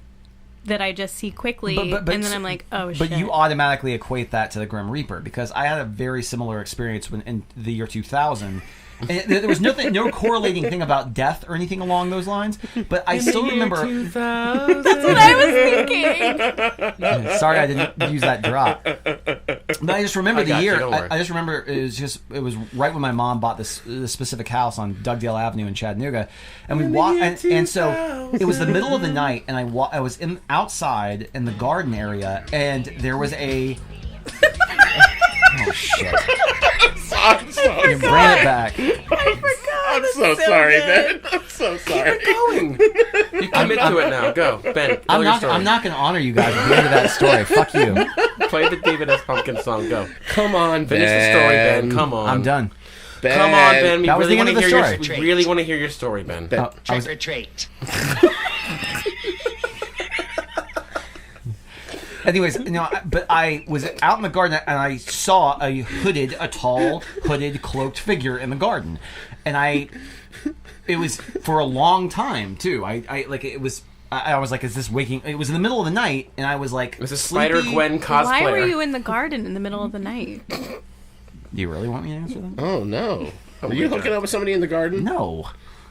that I just see quickly, and then I'm like, oh shit. But you automatically equate that to the Grim Reaper, because I had a very similar experience when in the year 2000. And there was no correlating thing about death or anything along those lines, but I still remember. That's what I was thinking. Sorry, I didn't use that drop. But I just remember the year. I just remember it was right when my mom bought this specific house on Dugdale Avenue in Chattanooga, and we walked, and so it was the middle of the night, and I was outside in the garden area, and there was a Oh shit! I'm sorry. You bring it back. I'm so sorry, Ben. I'm so sorry. Going. You commit to it now. Go, Ben. Tell your story. I'm not going to honor you guys at the end of that story. Fuck you. Play the David S. Pumpkin song. Go. Come on, Finish the story, Ben. Come on. I'm done. Ben. Come on, Ben. We That was really the want end to of hear the your. story. We really want to hear your story, Ben. I Trick was- or treat. Anyways, but I was out in the garden and I saw a tall, hooded, cloaked figure in the garden, and it was for a long time too. I was like, is this waking? It was in the middle of the night, and I was like, It was a sleepy. Spider-Gwen cosplayer. Why were you in the garden in the middle of the night? Do you really want me to answer that? Oh no. Are you hooking up with somebody in the garden? No.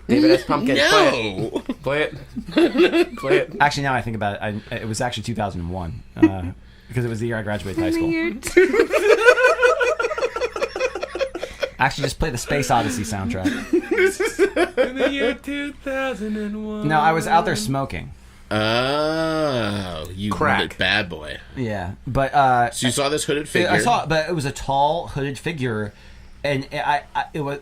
David S. Pumpkin. No. Play it. Play it. Actually, now I think about it, it was actually 2001 because it was the year I graduated high school. Actually, just play the Space Odyssey soundtrack. In the year 2001. No, I was out there smoking. Oh, you Crack. hooded bad boy. Yeah, but So you saw this hooded figure. I saw, but it was a tall hooded figure, and I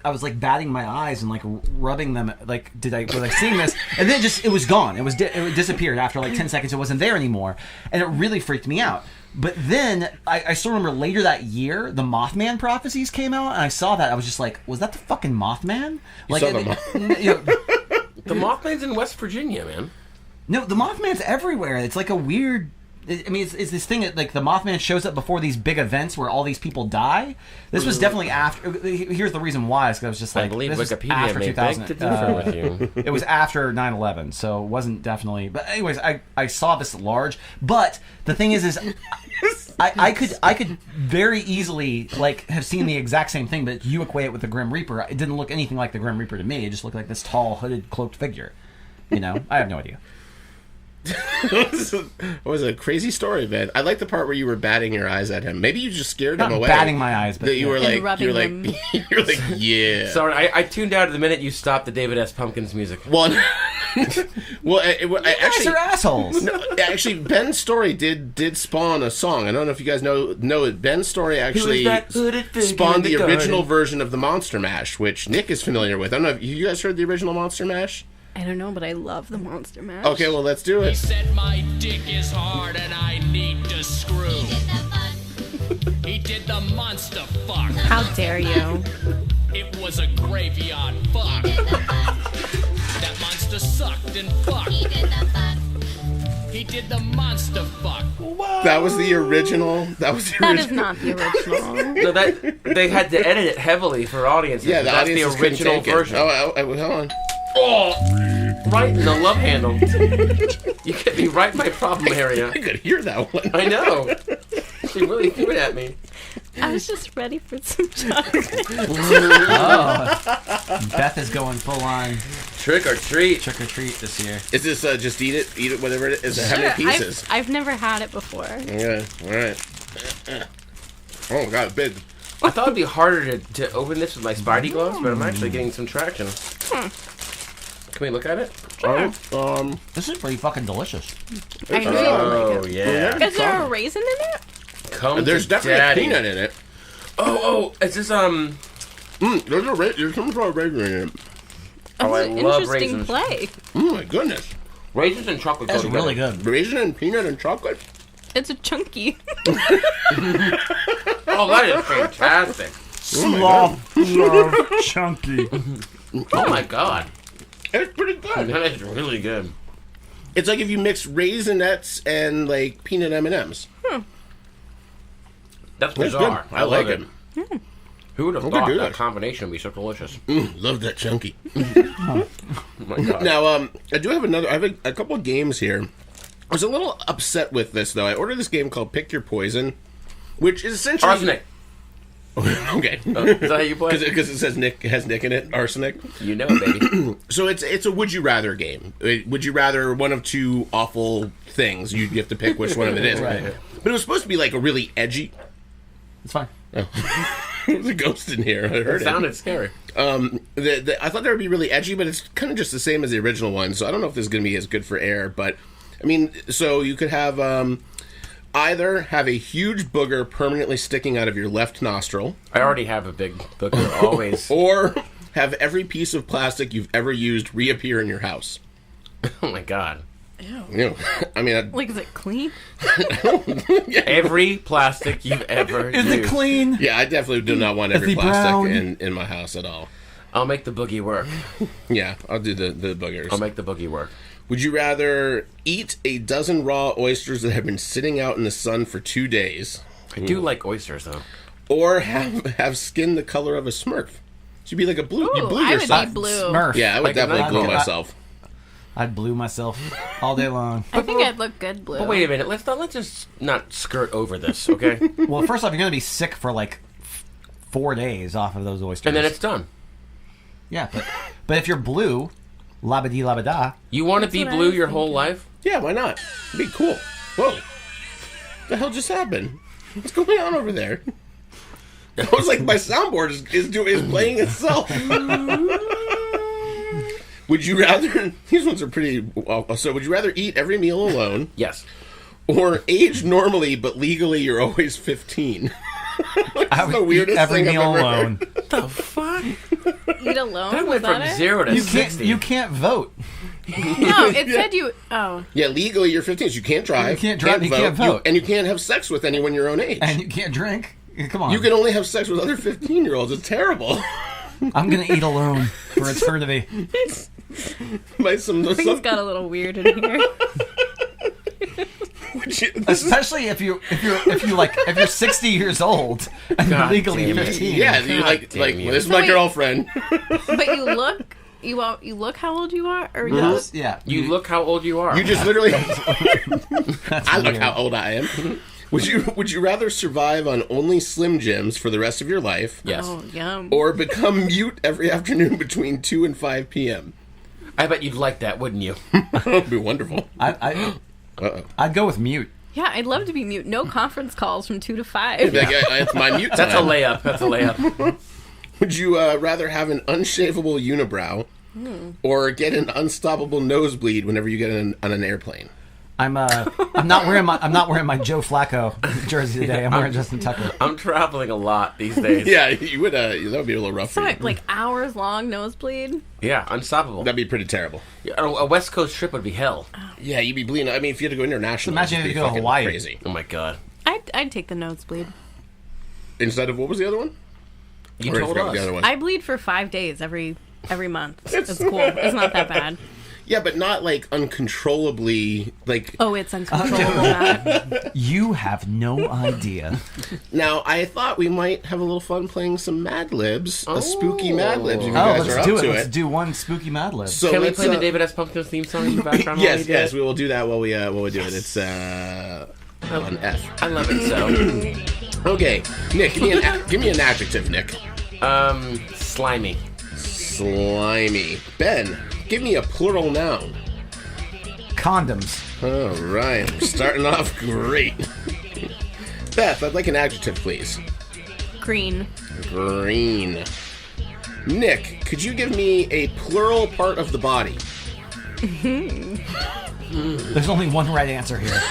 was like batting my eyes and like rubbing them. Like, was I seeing this? And then it was gone. It disappeared after like 10 seconds. It wasn't there anymore, and it really freaked me out. But then I still remember later that year, the Mothman prophecies came out, and I saw that. I was just like, was that the fucking Mothman? Like, saw the The Mothman's in West Virginia, man. no, the Mothman's everywhere. It's like a weird. I mean, it's this thing that like the Mothman shows up before these big events where all these people die. This was definitely after. Here's the reason why. Is because I was just like, I believe this was Wikipedia after may 2000. beg to differ with you. It was after 9/11, so it wasn't definitely. But anyways, I saw this large. But the thing is I could very easily like have seen the exact same thing, but you equate it with the Grim Reaper. It didn't look anything like the Grim Reaper to me. It just looked like this tall, hooded, cloaked figure. I have no idea. It was a crazy story, man. I like the part where you were batting your eyes at him. Maybe you just scared Not him away. batting my eyes, but that you were And like, rubbing you're them. like, you're like, yeah. Sorry, I tuned out at the minute you stopped the David S. Pumpkins music. Well, well, You guys actually, are assholes. no, actually, Ben's story did spawn a song. I don't know if you guys know it. Ben's story actually that hooded figure spawned in the the original garden? version of the Monster Mash, which Nick is familiar with. I don't know if you guys heard the original Monster Mash. I don't know, but I love the Monster Mash. Okay, well, let's do it. Said my dick is hard and I need to screw. He did the monster fuck. How dare you? It was a graveyard fuck. That monster sucked and fucked. He did the monster fuck. That was the original. That was the That original. is not the original. No, that they had to edit it heavily for audiences. Yeah, the that's the audiences couldn't original take it. version. Oh, hold on. Oh, right in the love handle. You get me right in my problem area. I could hear that one. I know. She really threw it at me. I was just ready for some chocolate. Beth is going full on Trick or treat. trick or treat this year. Is this just eat it, whatever it is? How many pieces? I've never had it before. Yeah, all right. Oh god, big. I thought it'd be harder to open this with my Spidey gloves, but I'm actually getting some traction. Can we look at it? This is pretty fucking delicious. I knew you would like Oh it. yeah. Is there a raisin in it? Come There's to definitely daddy. a peanut in it. Oh, is this There's some sort of raisin in it. Oh, I That's an love interesting raisins. play. Oh my goodness. Raisins and chocolate go That's together. really good. Raisin and peanut and chocolate. It's a chunky. Oh, that is fantastic. Chunky. Oh my god. It's pretty good. That is really good. It's like if you mix Raisinets and like peanut M&Ms. That's It's bizarre. good. I like it. Who would have could thought do that that. combination would be so delicious? Love that chunky. Oh my god. Now, I do have another. I have a couple of games here. I was a little upset with this though. I ordered this game called Pick Your Poison, which is essentially Arsenic. Okay, Is that how you play? because it says Nick has Nick in it. Arsenic. You know it, baby. So it's a would you rather game. Would you rather one of two awful things? You have to pick which one of it is. Right. But it was supposed to be like a really edgy. It's fine. There's a ghost in here. I heard It sounded scary. I thought that would be really edgy, but it's kind of just the same as the original one. So I don't know if this is going to be as good for air. But I mean, so you could have either have a huge booger permanently sticking out of your left nostril, I already have a big booger, always. or have every piece of plastic you've ever used reappear in your house. Oh my god. Ew. You know, I mean, Like, is it clean? Every plastic you've ever Is used. it clean? yeah, I definitely do not want Is every he plastic brown? in my house at all. I'll make the boogie work. Yeah, I'll do the boogers. I'll make the boogie work. Would you rather eat a dozen raw oysters that have been sitting out in the sun for 2 days, I do like oysters, though. or have skin the color of a Smurf? You'd be like a blue. you Ooh, blue I would yourself. be blue. Smurf. Yeah, I would Like a definitely knuckle. glue myself. I'd blue myself all day long. I think I'd look good blue. But wait a minute, let's just not skirt over this, okay? Well, first off, you're going to be sick for like 4 days off of those oysters. And then it's done. Yeah, but if you're blue, labba-dee labba-da, You want to be what I blue was your whole thinking. life? Yeah, why not? It'd be cool. Whoa. The hell just happened? What's going on over there? I was like, my soundboard is playing itself. Would you rather... These ones are pretty... So would you rather eat every meal alone, Yes. or age normally but legally you're always 15? I That's would the weirdest eat every thing I've meal ever alone. heard. The fuck? Eat alone? That went Was from it? 0 to You 60. can't vote. No, it said you. Oh. Yeah, legally you're 15, so you can't drive. You can't drive, you can't vote. and you can't have sex with anyone your own age. And you can't drink. Come on. You can only have sex with other 15-year-olds. It's terrible. I'm going to eat alone for eternity. Things got a little weird in here. Especially if you're 60 years old and you're God legally damn it. 15. Yeah, you God like damn you. this is my Wait. girlfriend. But you look how old you are, or Yeah. You look how old you are. You just literally. That's I look weird. how old I am. Would you rather survive on only Slim Jims for the rest of your life, Yes. Oh, yum. or become mute every afternoon between 2 and 5 p.m.? I bet you'd like that, wouldn't you? That would be wonderful. I'd go with mute. Yeah, I'd love to be mute. No conference calls from 2 to 5. Like, it's my mute time. That's a layup. That's a layup. Would you rather have an unshavable unibrow, or get an unstoppable nosebleed whenever you get on an airplane? I'm not wearing my Joe Flacco jersey today. I'm wearing Justin Tucker. I'm traveling a lot these days. Yeah, you would. That would be a little rough for Sorry, you. like hours long nosebleed. Yeah, unstoppable. That'd be pretty terrible. A West Coast trip would be hell. Yeah, you'd be bleeding. I mean, if you had to go international, Imagine it'd if be you go to fucking Hawaii. Crazy. Oh my god. I'd take the nosebleed. Instead of what was the other one? You Or I told forgot us. the other one. I bleed for 5 days every month. It's cool. It's not that bad. Yeah, but not like uncontrollably. Like Oh, it's uncontrollable. Matt. You have no idea. now, I thought we might have a little fun playing some Mad Libs, a spooky Mad Libs. If you Oh, guys are let's up do it. to Let's it. do one spooky Mad Lib. So Can we let's, play the David S. Pumpkins theme song in the background? while we Yes, do yes, it? we will do that while we do it. It's on F. I love it so. Okay, Nick, give me an adjective, Nick. Slimy. Slimy. Ben, give me a plural noun. Condoms. All right, we're starting off great. Beth, I'd like an adjective, please. Green. Green. Nick, could you give me a plural part of the body? There's only one right answer here.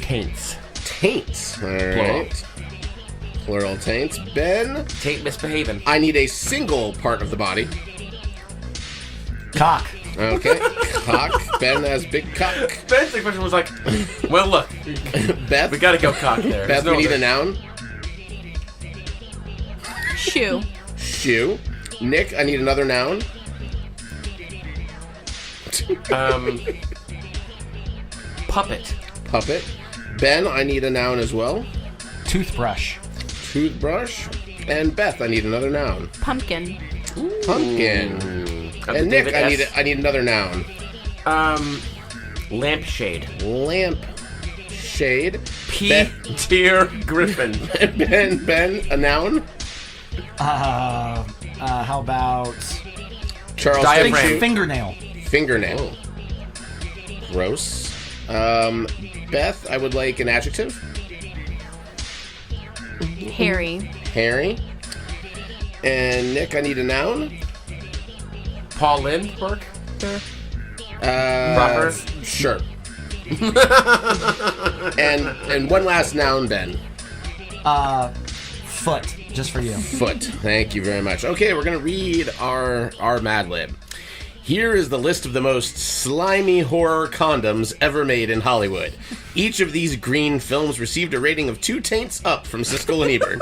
Taints. Taints. All right. Plural taints. Ben, Taint misbehaving. I need a single part of the body. Cock. Okay. Cock. Ben has big cock. Ben's question was like, well, look, Beth, we gotta go cock there. Beth, There's no we need a other- noun. Shoe. Shoe. Nick, I need another noun. Puppet. Puppet. Ben, I need a noun as well. Toothbrush. Toothbrush. And Beth, I need another noun. Pumpkin. Pumpkin. And Nick, I need another noun. Lampshade. Lamp. Shade. Peter Griffin. Ben, a noun. How about Charles. Diaphragm. fingernail? Fingernail. Gross. Beth, I would like an adjective. Hairy. Hairy. And Nick, I need a noun. Paul Lindbergh. Proper. Sure. And one last noun, Ben. Foot, just for you. Foot. Thank you very much. Okay, we're going to read our Mad Lib. Here is the list of the most slimy horror condoms ever made in Hollywood. Each of these green films received a rating of 2 taints up from Siskel and Ebert.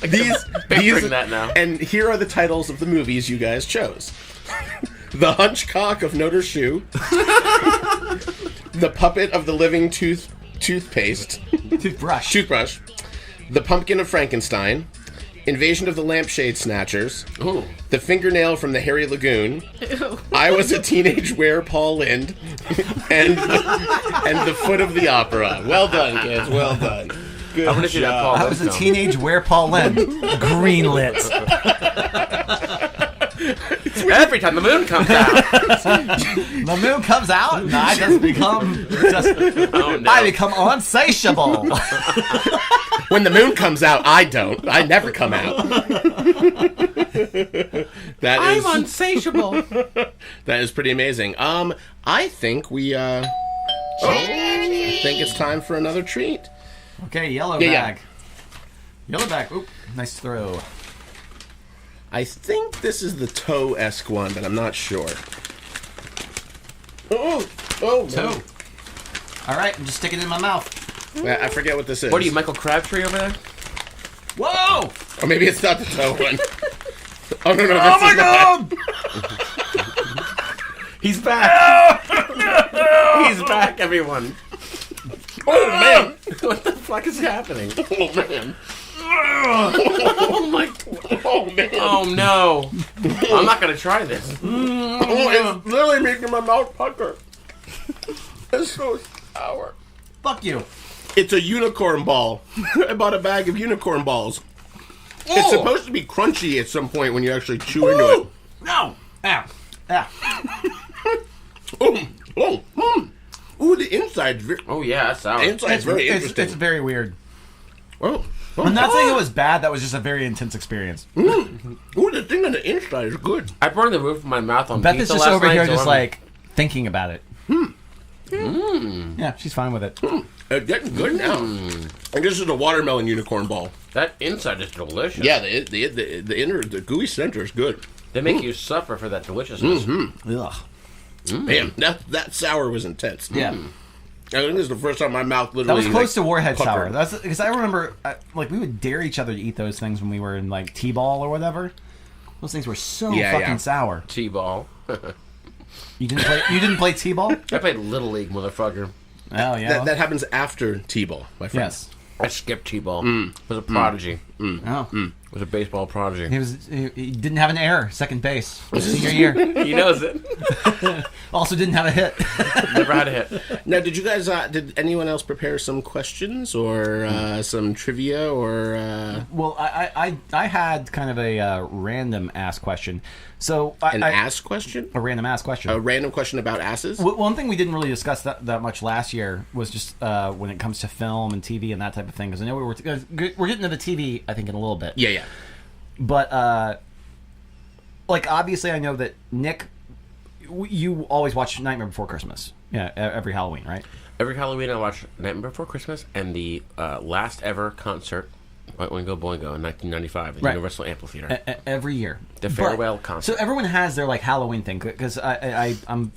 These that now. And here are the titles of the movies you guys chose. The Hunchcock of Notre Shoe. The Puppet of the Living Toothpaste. Toothbrush. The Pumpkin of Frankenstein. Invasion of the Lampshade Snatchers. Ooh. The Fingernail from the Hairy Lagoon. I Was a Teenage Were Paul Lynde. and The Foot of the Opera. Well done, kids. Well done. Good I'm gonna see that Paul I was a teenage Were Paul Lynde. Greenlit. Every time the moon comes out. The moon comes out, and I just become I become unsatiable. When the moon comes out, I don't. I never come out. I'm unsatiable. That is pretty amazing. I think we I think it's time for another treat. Okay, yellow Yeah. bag. Yellow bag. Oop, nice throw. I think this is the toe-esque one, but I'm not sure. Oh, Toe. All right, I'm just sticking it in my mouth. I forget what this is. What are you, Michael Crabtree over there? Whoa! Or maybe it's not the toe one. Oh, no, this Oh is my not. god! He's back. He's back, everyone. Oh, man. What the fuck is happening? Oh, man. Oh my. Oh, man. Oh no. I'm not gonna try this. Oh, it's literally making my mouth pucker. It's so sour. Fuck you. It's a unicorn ball. I bought a bag of unicorn balls. It's supposed to be crunchy at some point when you actually chew into it. No. Ow. Ow. Ooh, the inside's very... Oh yeah, that's sour. The inside's very interesting. It's very weird. Oh. I'm not saying it was bad. That was just a very intense experience. Ooh, the thing on the inside is good. I burned the roof of my mouth on Beth pizza is just last over night, here so just I'm- like thinking about it. Yeah, she's fine with it. It's getting good now. And this is a watermelon unicorn ball. That inside is delicious. Yeah, the inner, the gooey center is good. They make you suffer for that deliciousness. Ugh. Man, that sour was intense. Yeah. I think this is the first time my mouth That literally... was close to Warhead puckered. Sour. That's because I remember, like, we would dare each other to eat those things when we were in like T-ball or whatever. Those things were so fucking sour. T-ball. You didn't play T-ball? I played Little League, motherfucker. Oh yeah. That happens after T-ball, my friend. Yes. I skipped T-ball. Was a prodigy. Oh. Was a baseball prodigy. He didn't have an error, second base. Senior year. He knows it. Also didn't have a hit. Never had a hit. Now, did you guys? Did anyone else prepare some questions or some trivia or? Well, I had kind of a random ass question. So An ass question? A random ass question. A random question about asses? One thing we didn't really discuss that much last year was just when it comes to film and TV and that type of thing. Because I know we're getting to the TV, I think, in a little bit. Yeah. But like obviously, I know that Nick, you always watch Nightmare Before Christmas. Yeah, every Halloween, right? Every Halloween I watch Nightmare Before Christmas and the last ever concert, Oingo Boingo, in 1995 at the Universal Amphitheater. Every year. The farewell concert. So everyone has their like Halloween thing because I'm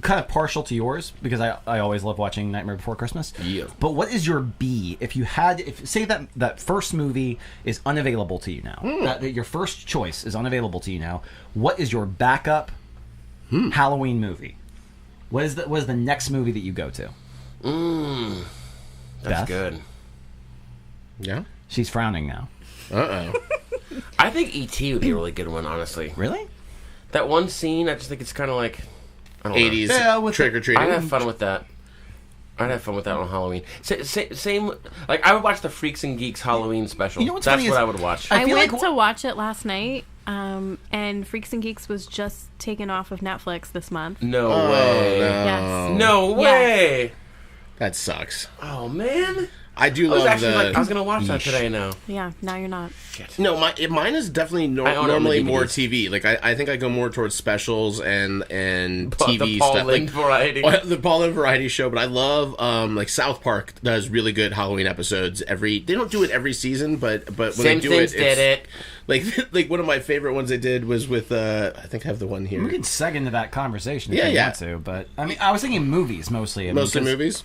kind of partial to yours because I always love watching Nightmare Before Christmas. Yeah. But what is your B if you had say that first movie is unavailable to you now? That your first choice is unavailable to you now. What is your backup Halloween movie? What is the next movie that you go to? That's Beth? good. Yeah. She's frowning now. I think E.T. would be a really good one, honestly. Really? That one scene, I just think it's kind of like... I don't know. 80s with trick or treating. I'd have fun with that. I'd have fun with that on Halloween. Same, like I would watch the Freaks and Geeks Halloween special. You know what's That's funny what is- I would watch. I feel went like- to watch it last night, and Freaks and Geeks was just taken off of Netflix this month. No way. Yes. No way. That sucks. Oh man. I do I was love actually the. I was gonna watch that today. Now. Yeah, now you're not. No, mine is definitely I own it on normally the more DVDs. TV. Like I think I go more towards specials and TV The Paul stuff. Lynde variety. The Paul Lynde variety show. But I love like South Park does really good Halloween episodes. They don't do it every season, but when Same they do Things it, did it. Like one of my favorite ones they did was with I think I have the one here. We can seg into that conversation if Yeah, you yeah. want to, but I mean, I was thinking movies mostly. Mostly because- movies.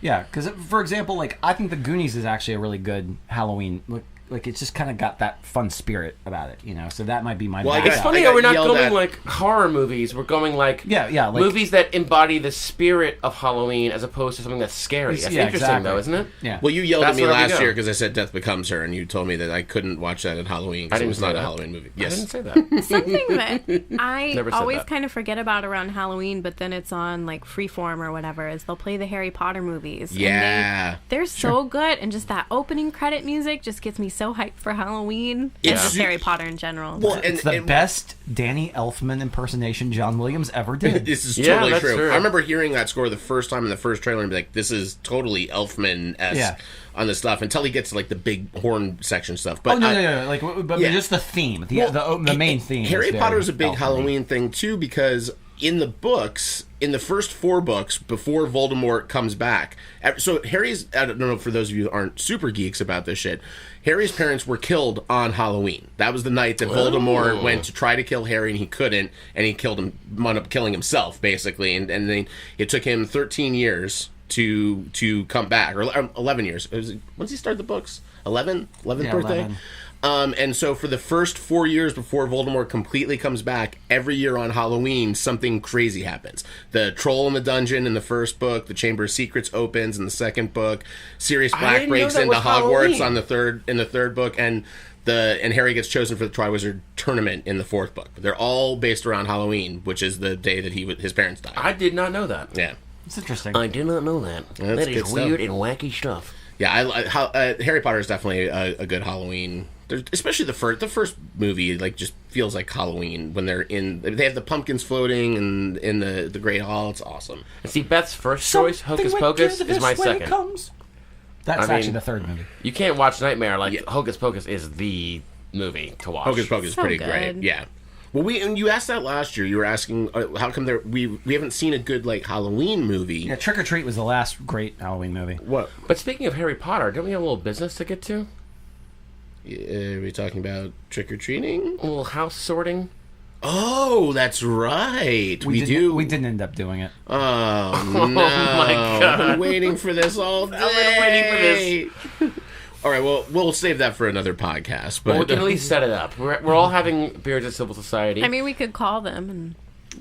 Yeah, because for example, like I think The Goonies is actually a really good Halloween. Like it's just kind of got that fun spirit about it, you know. So that might be my. Well, I back got- It's out. funny I how we're not yelled going at- like horror movies. We're going like Yeah, like- movies that embody the spirit of Halloween as opposed to something that's scary. That's Yeah, interesting, exactly. though, isn't it? Yeah. Well, you yelled That's at me where we last go. year because I said Death Becomes Her, and you told me that I couldn't watch that at Halloween I because it didn't was say not a that. Halloween movie. I Yes. didn't say that. Something that I Never said always that. kind of forget about around Halloween, but then it's on like Freeform or whatever, is they'll play the Harry Potter movies. and Yeah. they're so good, and just that opening credit music just gets me so hyped for Halloween. And It's- just Harry Potter in general. Well, but- It's the best Danny Elfman impersonation John Williams ever did. This is Yeah, totally that's true. true. I remember hearing that score the first time in the first trailer and be like, this is totally Elfman-esque Yeah. on the stuff until he gets to like the big horn section stuff. But Oh no! Like, but Yeah. just the theme, Well, the main theme. Harry is very Potter's a big Elfman-y. Halloween thing too because in the books, in the first 4 books before Voldemort comes back, so Harry's, I don't know for those of you who aren't super geeks about this shit, Harry's parents were killed on Halloween. That was the night that Voldemort went to try to kill Harry and he couldn't, and he wound up killing himself basically, and then it took him 13 years to come back, or 11 years. When did he start the books? 11th Yeah, birthday. 11. And so for the first 4 years before Voldemort completely comes back, every year on Halloween, something crazy happens. The troll in the dungeon in the first book, the Chamber of Secrets opens in the second book, Sirius I Black didn't know breaks that into was Hogwarts Halloween. in the third book, and Harry gets chosen for the Triwizard Tournament in the fourth book. They're all based around Halloween, which is the day that his parents died. I did not know that. Yeah. It's interesting. I did not know that. That's That good is stuff. weird and wacky stuff. Yeah, Harry Potter is definitely a good Halloween. Especially the first movie, like just feels like Halloween when they have the pumpkins floating and in the Great Hall. It's awesome. And see, Beth's first choice, Hocus Pocus, is my second. That's I mean- actually the third movie. You can't watch Nightmare like Hocus Pocus is the movie to watch. Hocus Pocus is So pretty good. great. Yeah. Well, and you asked that last year. You were asking how come we haven't seen a good like Halloween movie. Yeah, Trick or Treat was the last great Halloween movie. What? But speaking of Harry Potter, don't we have a little business to get to? Are we talking about trick or treating? A little house sorting? Oh, that's right. We do. We didn't end up doing it. Oh no! my God. I've been waiting for this all day. I've been waiting for this. All right. Well, we'll save that for another podcast. But Well, we can at least set it up. We're all having beers at Civil Society. I mean, we could call them and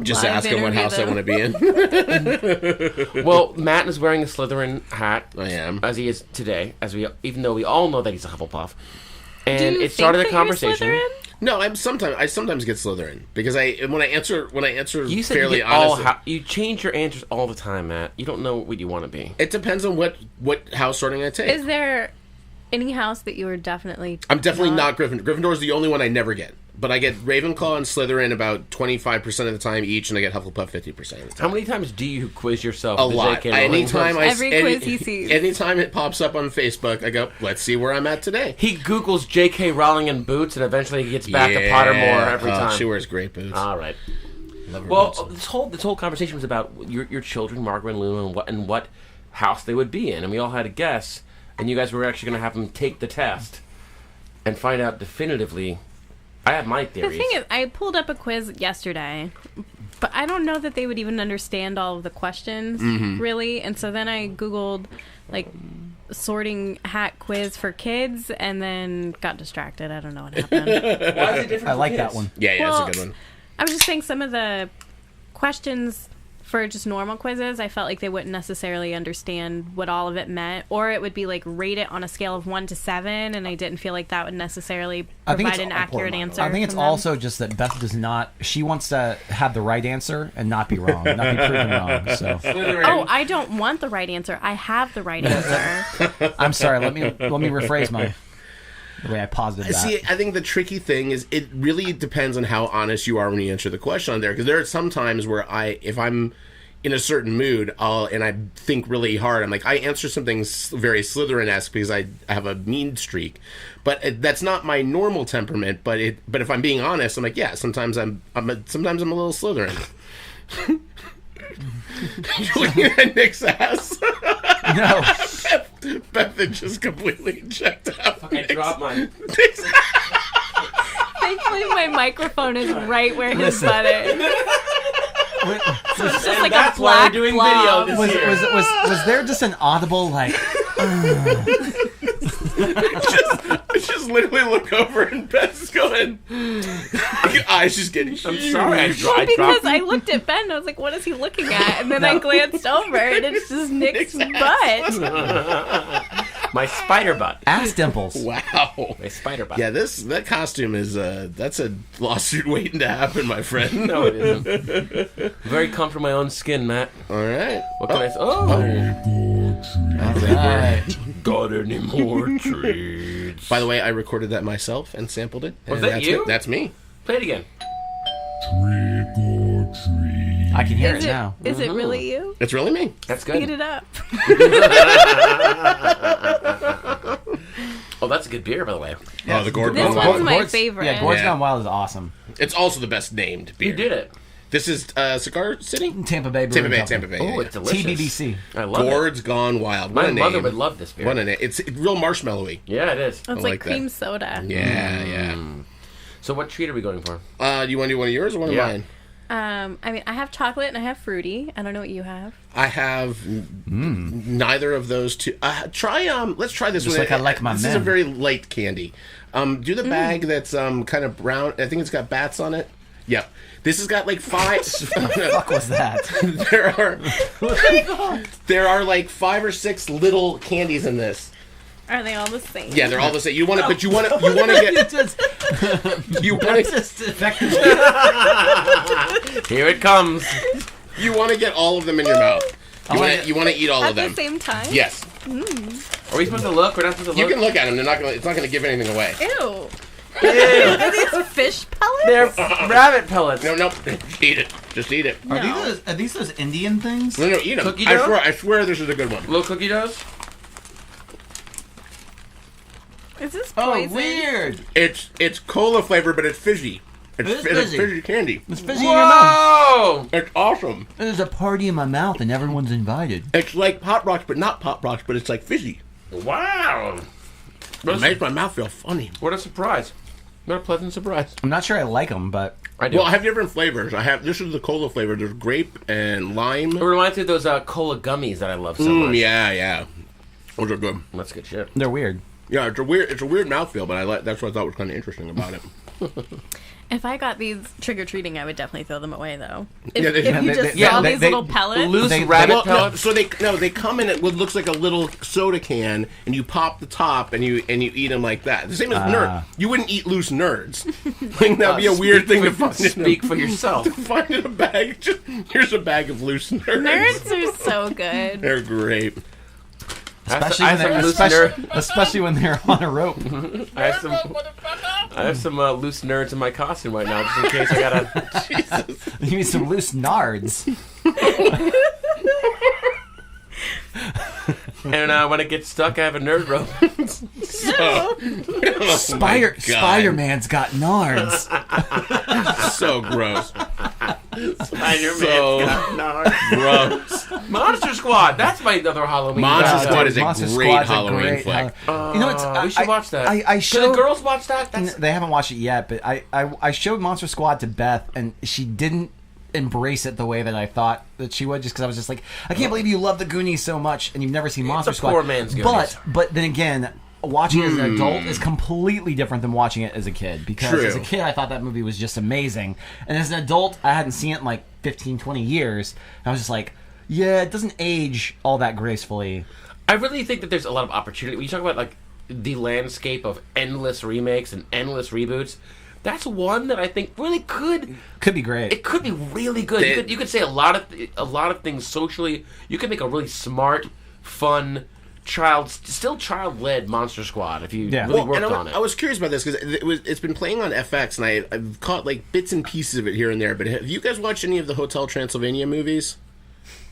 just live ask them what interview house them. I want to be in. well, Matt is wearing a Slytherin hat. I am. As he is today, even though we all know that he's a Hufflepuff. Do And you it started think a that you're conversation. Slytherin? No, I sometimes get Slytherin because when I answer You said fairly you, get all honestly. you change your answers all the time, Matt. You don't know what you want to be. It depends on what house sorting I take. Is there any house that you are definitely? I'm definitely not Gryffindor. Gryffindor is the only one I never get. But I get Ravenclaw and Slytherin about 25% of the time each, and I get Hufflepuff 50% of the time. How many times do you quiz yourself? A with the lot. J.K. Rowling Anytime books? Every quiz he sees. Anytime it pops up on Facebook, I go, let's see where I'm at today. He Googles J.K. Rowling in boots, and eventually he gets back to Pottermore every time. She wears great boots. All right. Love her Well, boots. this whole conversation was about your children, Margaret and Luna, and what house they would be in, and we all had a guess, and you guys were actually going to have them take the test and find out definitively. I have my The theories. thing is, I pulled up a quiz yesterday, but I don't know that they would even understand all of the questions, really. And so then I Googled, like, sorting hat quiz for kids, and then got distracted. I don't know what happened. Why is it different I for like kids? that one. Yeah, Well, that's a good one. I was just saying some of the questions for just normal quizzes, I felt like they wouldn't necessarily understand what all of it meant, or it would be like rate it on a scale of 1 to 7, and I didn't feel like that would necessarily provide an accurate answer. I think it's from them. also just that Beth does not. She wants to have the right answer and not be wrong, not be proven wrong. So Oh, I don't want the right answer. I have the right answer. I'm sorry. Let me rephrase the way I posited that. See, I think the tricky thing is it really depends on how honest you are when you answer the question on there. Because there are some times where if I'm in a certain mood, and I think really hard. I'm like, I answer something very Slytherin-esque because I have a mean streak, but that's not my normal temperament. But if I'm being honest, I'm like, yeah, sometimes I'm a little Slytherin. You're looking at Nick's ass. No. Beth had just completely checked out. I dropped mine. Thankfully, my microphone is right where his butt is. So it's just like That's a why black we're doing blob. video this year. Was there just an audible like? just literally look over and Beth's going. Your eyes just getting. I'm sorry, I Because dropped I looked at Ben and I was like, what is he looking at? And then I glanced over and it's just Nick's butt. my spider butt. Ass dimples. Wow. My spider butt. Yeah, that costume is that's a lawsuit waiting to happen, my friend. No, it isn't. Very comfortable in my own skin, Matt. All right. What can I say? Oh. Right. Got any more treats? By the way, I recorded that myself and sampled it. Was and that you? That's me. Play it again. I can hear Is it now. Is it really you? It's really me. That's Speed good. it up. Oh, that's a good beer, by the way. Oh, the Gordon. This Wild. one's my Gord's- favorite. Yeah, Gord's Yeah. Gone Wild is awesome. It's also the best named beer. You did it. This is Cigar City? Tampa Bay. Brewing Tampa Bay. Oh, yeah. it's delicious. TBBC. I love it. Gord's Gone Wild. What My a name. mother would love this beer. What a name. It's real marshmallowy. Yeah, it is. It's I like like that. cream soda. Yeah. So what treat are we going for? Do you want to do one of yours or one Yeah. of mine? I mean, I have chocolate and I have fruity. I don't know what you have. I have neither of those two. Let's try this Just one. like I like my This is men. a very light candy. Do the bag that's kind of brown. I think it's got bats on it. Yep. This has got like 5. Fuck was that? there are like 5 or 6 little candies in this. Are they all the same? Yeah, they're all the same. You want to get. You want to Here it comes. You want to get all of them in your mouth. You want to eat all At of them. the same time? Yes. Are we supposed to look? We're not supposed to You look? can look at them. It's not going to give anything away. Ew. Are these fish pellets? They're rabbit pellets. No. Just eat it. Just eat it. Are these those Indian things? No, eat them. Cookie dough? I swear this is a good one. Little cookie doughs? Is this Oh, poison? weird. It's cola flavor, but it's fizzy. It is It's fizzy. fizzy candy. It's fizzy in your mouth. Whoa! It's awesome. There's a party in my mouth and everyone's invited. It's like Pop Rocks, but not Pop Rocks, but it's like fizzy. Wow! It makes my mouth feel funny. What a surprise. What a pleasant surprise. I'm not sure I like them, but I do. Well, I have different flavors. This is the cola flavor. There's grape and lime. It reminds me of those cola gummies that I love so much. Yeah. Those are good. That's good shit. they're weird. Yeah, it's a weird mouthfeel, but that's what I thought was kind of interesting about it. If I got these trick-or-treating, I would definitely throw them away, though. Yeah, If you just yeah, saw they- these they- little pellets. Loose They- rabbit Well, no, pellets? so they come in what looks like a little soda can, and you pop the top, and you eat them like that. The same as nerd. You wouldn't eat loose nerds. Like, that'd be a weird thing to find. Speak for yourself. Find in a bag. Here's a bag of loose nerds. Nerds are so good. They're great. Especially I when have they're some loose especially when they're on a rope. I have some loose nerds in my costume right now, just in case I gotta. Jesus. You need some loose nards. And when it gets stuck, I have a nerd rope. Spider-Man's got nards. So gross. Spider-Man. Gross. Monster Squad. That's my other Halloween. Monster game. Squad is a Monster great Squad's a Halloween great flick. you know, it's, We should watch that. I Can showed the girls watch that? That's... They haven't watched it yet, but I showed Monster Squad to Beth, and she didn't embrace it the way that I thought that she would, just because I was just like, I can't believe you love the Goonies so much and you've never seen Monster a Squad. poor man's Goonies. But then again, watching it as an adult is completely different than watching it as a kid, because True. as a kid I thought that movie was just amazing, and as an adult I hadn't seen it in like 15-20 years, and I was just like, yeah, it doesn't age all that gracefully. I really think that there's a lot of opportunity. When you talk about like the landscape of endless remakes and endless reboots, that's one that I think really could be great. It could be really good. You could say a lot of things socially. You could make a really smart, fun, child-led Monster Squad if you really worked on it. I was curious about this because it's been playing on FX, and I've caught like bits and pieces of it here and there. But have you guys watched any of the Hotel Transylvania movies?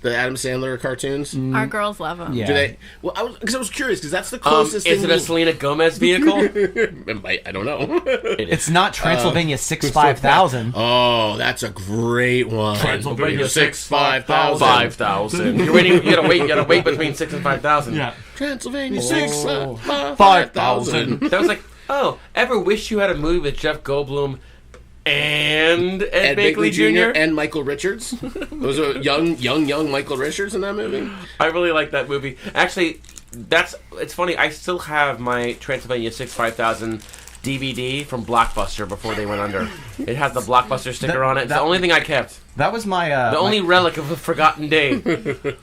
The Adam Sandler cartoons. Our girls love them. Yeah. Do they? Well, I was curious because that's the closest. Is it a Selena Gomez vehicle? I don't know. It's not Transylvania 65000. Oh, that's a great one. Transylvania 65000. 5,000. You're waiting. You gotta wait between 6 and 5,000. Yeah. Transylvania 65000. 5,000. That was like, oh, ever wish you had a movie with Jeff Goldblum and Ed Begley Jr. and Michael Richards. Those are young Michael Richards in that movie. I really like that movie. Actually, it's funny. I still have my Transylvania 5000 DVD from Blockbuster before they went under. It has the Blockbuster sticker on it. It's the only thing I kept. That was my The only relic of a forgotten day.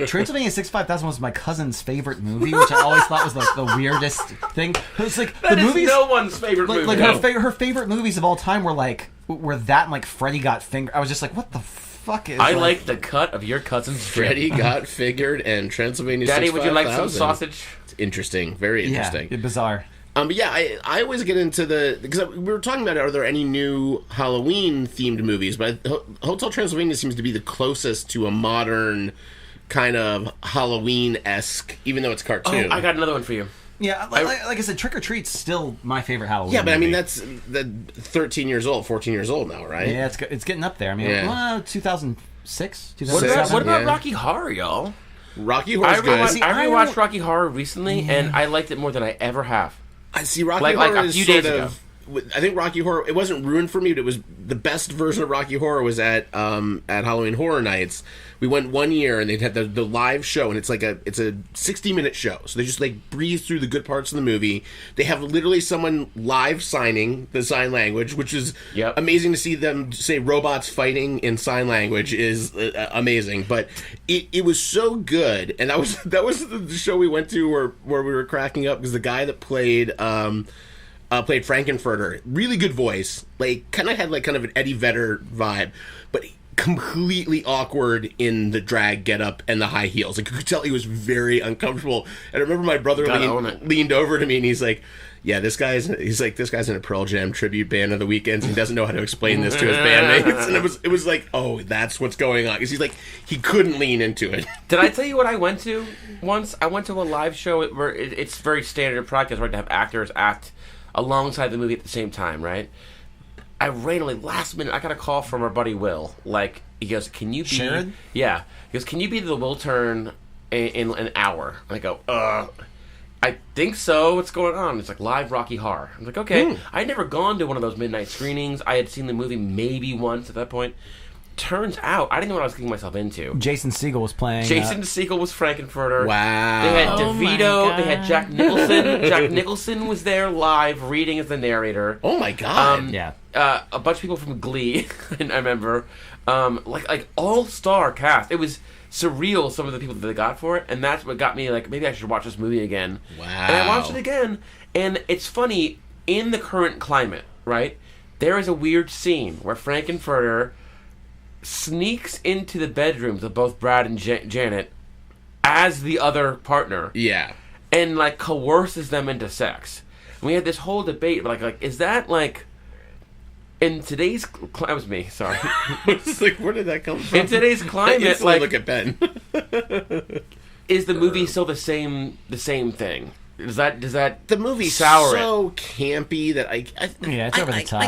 Transylvania 65000 was my cousin's favorite movie, which I always thought was like the weirdest thing. It's like That the is movies, no one's favorite movie. like her favorite movies of all time were that and like Freddy Got Fingered. I was just like, what the fuck is? I like the cut of your cousin's Freddy Got Figured and Transylvania. Daddy, 65000. would you like some sausage? It's interesting, very interesting. Yeah, bizarre. But yeah, I always get into because we were talking about, are there any new Halloween themed movies? But Hotel Transylvania seems to be the closest to a modern kind of Halloween-esque, even though it's cartoon. Oh, I got another one for you. Yeah, like I said, Trick or Treat's still my favorite Halloween. Yeah, but I mean movie. that's 13 years old, 14 years old now, right? Yeah, it's getting up there. I mean, Yeah. 2006, What 2007. about Yeah. Rocky Horror, y'all? Rocky Horror's good. I rewatched Rocky Horror recently, and I liked it more than I ever have. I see Rocky Like Horror a is few sort days ago. of. I think Rocky Horror. It wasn't ruined for me, but it was the best version of Rocky Horror was at Halloween Horror Nights. We went one year and they had the live show, and it's a 60-minute show. So they just like breeze through the good parts of the movie. They have literally someone live signing the sign language, which is amazing to see them say robots fighting in sign language is amazing. But it was so good, and that was the show we went to where we were cracking up because the guy that played Frankenfurter, really good voice, like kind of an Eddie Vedder vibe, but completely awkward in the drag getup and the high heels. Like, you could tell he was very uncomfortable. And I remember my brother leaned over to me and he's like, "Yeah, this guy's in a Pearl Jam tribute band of the weekends. And he doesn't know how to explain this to his bandmates." And it was like, oh, that's what's going on. Because he's like, he couldn't lean into it. Did I tell you what I went to once? I went to a live show where it's very standard practice, right, to have actors act alongside the movie at the same time, right? I randomly, last minute, I got a call from our buddy Will. Like, he goes, "Can you be..." Sharon? Yeah. He goes, "Can you be the Will Turn in an hour?" And I go, I think so. What's going on? It's like live Rocky Horror. I'm like, okay. I'd never gone to one of those midnight screenings. I had seen the movie maybe once at that point. Turns out, I didn't know what I was getting myself into. Jason Segel was playing. Jason Segel was Frankenfurter. Wow. They had Oh my DeVito. God. They had Jack Nicholson. Jack Nicholson was there live, reading as the narrator. Oh my god. Yeah. A bunch of people from Glee, and I remember, like all-star cast. It was surreal, some of the people that they got for it, and that's what got me like, maybe I should watch this movie again. Wow. And I watched it again, and it's funny, in the current climate, right, there is a weird scene where Frankenfurter sneaks into the bedrooms of both Brad and Janet as the other partner. Yeah. And like coerces them into sex. And we had this whole debate, like is that like in today's that was me, sorry. It's like, where did that come from? In today's climate, Instantly like, look at Ben. is the movie still the same thing? Does that The movie's sour so campy that Yeah, it's over the top.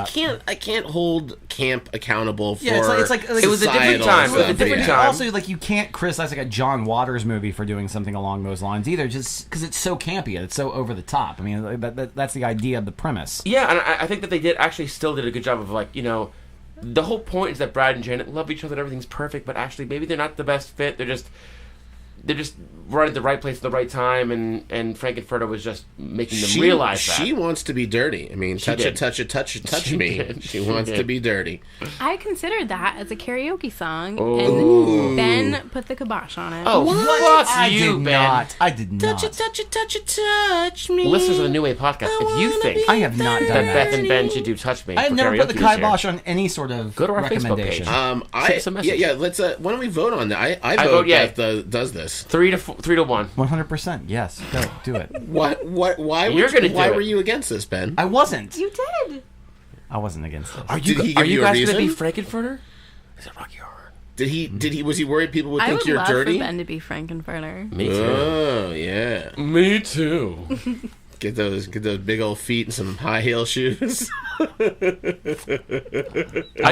I can't hold camp accountable for. Yeah, it's like It was a different societal time. It was a stuff, different yeah. time. Also, like, you can't criticize like a John Waters movie for doing something along those lines either, just because it's so campy and it's so over the top. I mean, that's the idea of the premise. Yeah, and I think that they still did a good job of, like, you know, the whole point is that Brad and Janet love each other and everything's perfect, but actually maybe they're not the best fit. They're just right at the right place at the right time, and Frankenfurter was just making them realize that. She wants to be dirty. I mean, touch did. touch She me. did. She wants did. to be dirty. I considered that as a karaoke song, Oh. and Ben put the kibosh on it. Oh, fuck I you, did Ben. not. I did not. touch me. Listeners of the New Wave podcast, if you think I have not done that that. Beth and Ben should do Touch Me I have for never put the karaoke this year, kibosh on any sort of Go to our Facebook recommendation. page. Send us a message. Yeah. Let's. Why don't we vote on that? I vote vote yay. Beth does this. 3 to 1. 100%. Yes. Go. Do it. What? Why? You're gonna do why it. were you against this, Ben? I wasn't. You did. I wasn't against this. Are Did he you give you a guys going to be reason? Frankenfurter? Is it Rocky Horror? Did he? Was he worried people would I think would you're love dirty? for Ben to be Frankenfurter. Me too. Oh yeah. Me too. Get those big old feet and some high heel shoes. I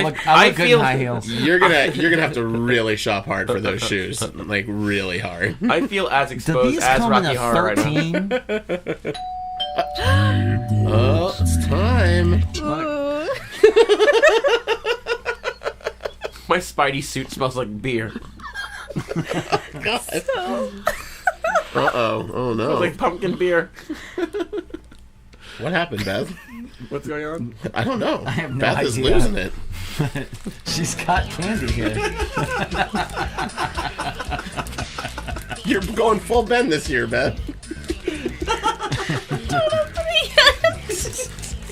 look good in high heels. You're gonna have to really shop hard for those shoes, like really hard. I feel as Do exposed these as come in Rocky a Horror right now. 13? Oh, it's time. My Spidey suit smells like beer. Oh no. Smells like pumpkin beer. What happened, Beth? What's going on? I don't know. I have no Beth is idea. losing it. She's got candy here. You're going full Ben this year, Beth.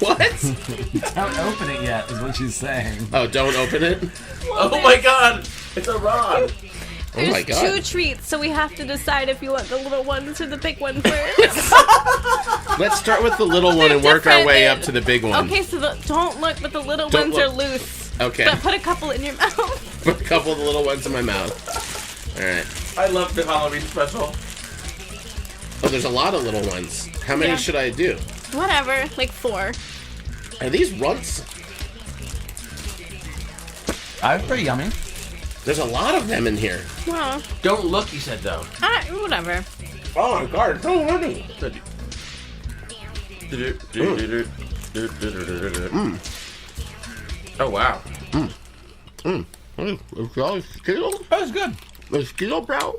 What? Don't open it yet, is what she's saying. Oh, don't open it. Oh my god! It's a rod! Oh my There's god. 2 treats, so we have to decide if you want the little ones or the big one first. Let's start with the little one and work our different. way up to the big one. Okay, so don't look, but the little Don't ones are look. loose. Okay. But put a couple in your mouth. Put a couple of the little ones in my mouth. All right. I love the Halloween special. Oh, there's a lot of little ones. How many Yeah. should I do? Whatever, like 4. Are these runts? That's pretty yummy. There's a lot of them in here. Well, Don't look, you said though. whatever. Oh my god, it's so many. Oh wow. It's all Skittle? That's good. The Skittle brow?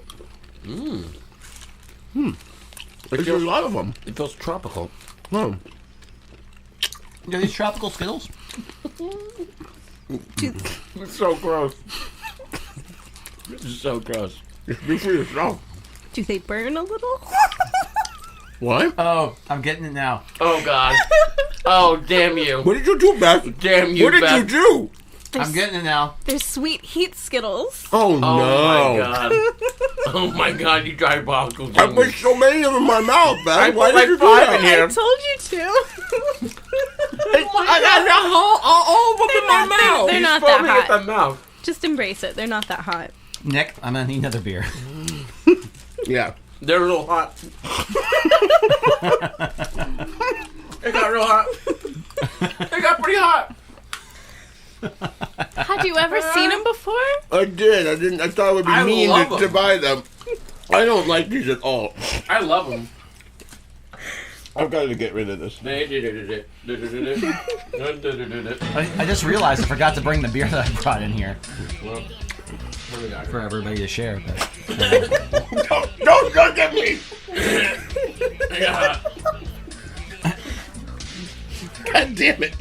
There's a lot of them. It feels tropical. Oh. Are these tropical Skittles? It's so gross. This is so gross. Be for yourself. Do they burn a little? What? Oh, I'm getting it now. Oh god. Oh damn you. What did you do, Beth? Damn you, What did Beth. you do? I'm getting it now. They're sweet heat Skittles. Oh, Oh no. my god. Oh my god, you diabolical I genius. put so many of them in my mouth, Beth. I Why put like did you do 5 that? in here. I told you to. I got all of them in my mouth. They're He's not foaming that at the hot. mouth. Just embrace it. They're not that hot. Nick, I'm gonna need another beer. Yeah. They're a little hot. It got real hot. It got pretty hot. Had you ever seen them before? I did. I didn't. I thought it would be I mean love to them. buy them. I don't like these at all. I love them. I've got to get rid of this. I just realized I forgot to bring the beer that I brought in here for everybody to share. But, Don't look at me. God damn it.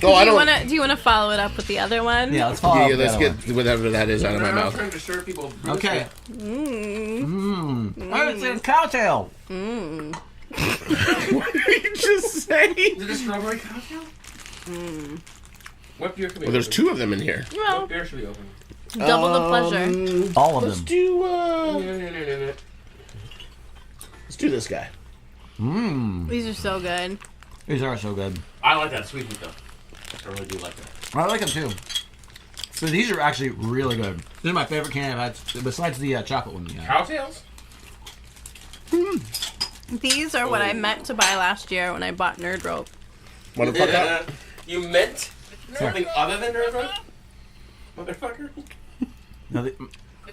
Oh, I don't. Do you wanna follow it up with the other one? yeah, let's follow Yeah, up with let's the other get whatever that is out of my I'm mouth. trying to serve people. one. Okay. Oh, it's a cowtail. What did you just say? Is it a strawberry cocktail? What beer can we Well, there's open? 2 of them in here. Well, What beer should we open? double the pleasure. All of Let's them. do. Let's do this guy. These are so good. These are so good. I like that sweet one though. I really do like that. I like them too. So these are actually really good. These are my favorite candy I've had, besides the chocolate one. Yeah. Cowtails? These are what I meant to buy last year when I bought Nerd Rope. Want to fuck up? You meant something other than Nerd Rope? Motherfucker? No,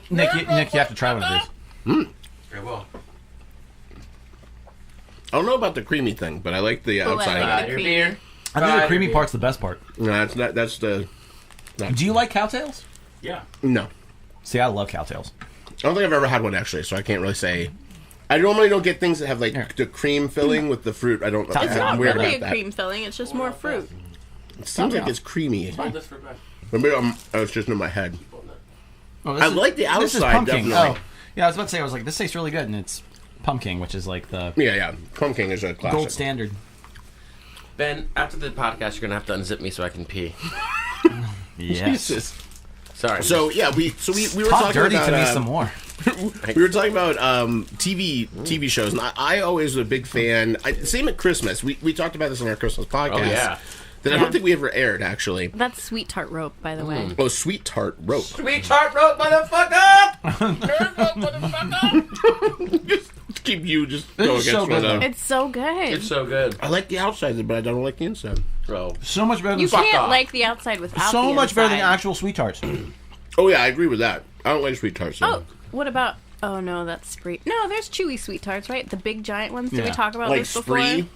Nick, you have to try one of these. Very well. I don't know about the creamy thing, but I like the Oh, I outside. like of it. the Your creamy. beer? I think the Your creamy beer. part's the best part. No, that's not. That's the. Do you like cowtails? Yeah. No. See, I love cowtails. I don't think I've ever had one actually, so I can't really say. I normally don't get things that have like Here. the cream filling with the fruit. I don't. It's It's I'm not weird really about a that. cream filling. It's just more fruit. It seems like it's creamy. Hold this for Beth. Maybe it's just in my head. Oh, I like the This is outside, pumpkin. definitely. Oh, yeah, I was about to say, I was like, this tastes really good, and it's pumpkin, which is like the Yeah. Pumpkin is a classic. gold standard. Ben, after the podcast, you're gonna have to unzip me so I can pee. Yes. Jesus. Sorry. So yeah, we were Talk talking dirty about to me some more. we were talking about TV shows, and I always was a big fan. Same at Christmas. We talked about this on our Christmas podcast. Oh yeah. that I don't think we ever aired, actually. That's sweet tart rope, by the way. Oh, Sweet Tart Rope. Sweet tart rope, motherfucker! Just keep you just This go is against so one good, another. It's so good. It's so good. I like the outside, but I don't like the inside. Oh. So much better than You can't off. like the outside without so the much better than inside. actual sweet tarts. Oh, yeah, I agree with that. I don't like Sweet Tarts. Oh, what about... Oh, no, that's Spree. No, there's chewy sweet tarts, right? The big giant ones. Did we Yeah. talk about Like this before? Spree.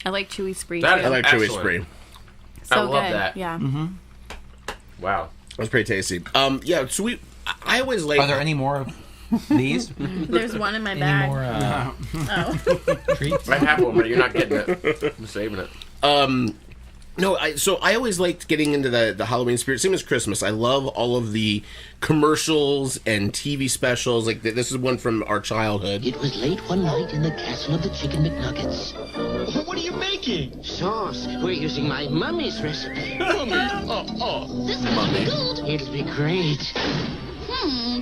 I like chewy Spree, That too. is I like Chewy Excellent. Spree. So I love good. that. Yeah. Wow. That's pretty tasty. Yeah, sweet. I always like. Are there any more of these? There's one in my Any bag. more Oh. treats? I have one, but you're not getting it. I'm saving it. No, I always liked getting into the Halloween spirit. Same as Christmas. I love all of the commercials and TV specials. Like this is one from our childhood. It was late one night in the castle of the Chicken McNuggets. What are you making? Sauce. We're using my mummy's recipe. Mummy. This must be good. It'll be great.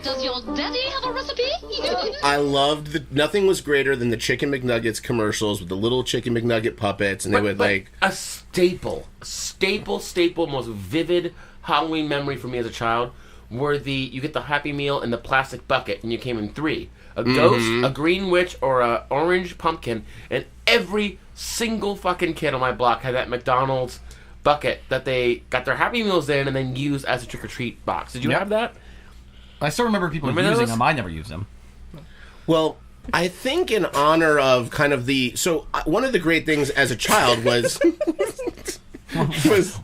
Does your daddy have a recipe? I loved nothing was greater than the Chicken McNuggets commercials with the little Chicken McNugget puppets, and they would like a staple, most vivid Halloween memory for me as a child were you get the Happy Meal in the plastic bucket, and you came in 3: a ghost, a green witch, or a orange pumpkin, and every single fucking kid on my block had that McDonald's bucket that they got their Happy Meals in and then used as a trick or treat box. Did you have that? I still remember people Remember using those? them. I never used them. Well, I think in honor of kind of one of the great things as a child was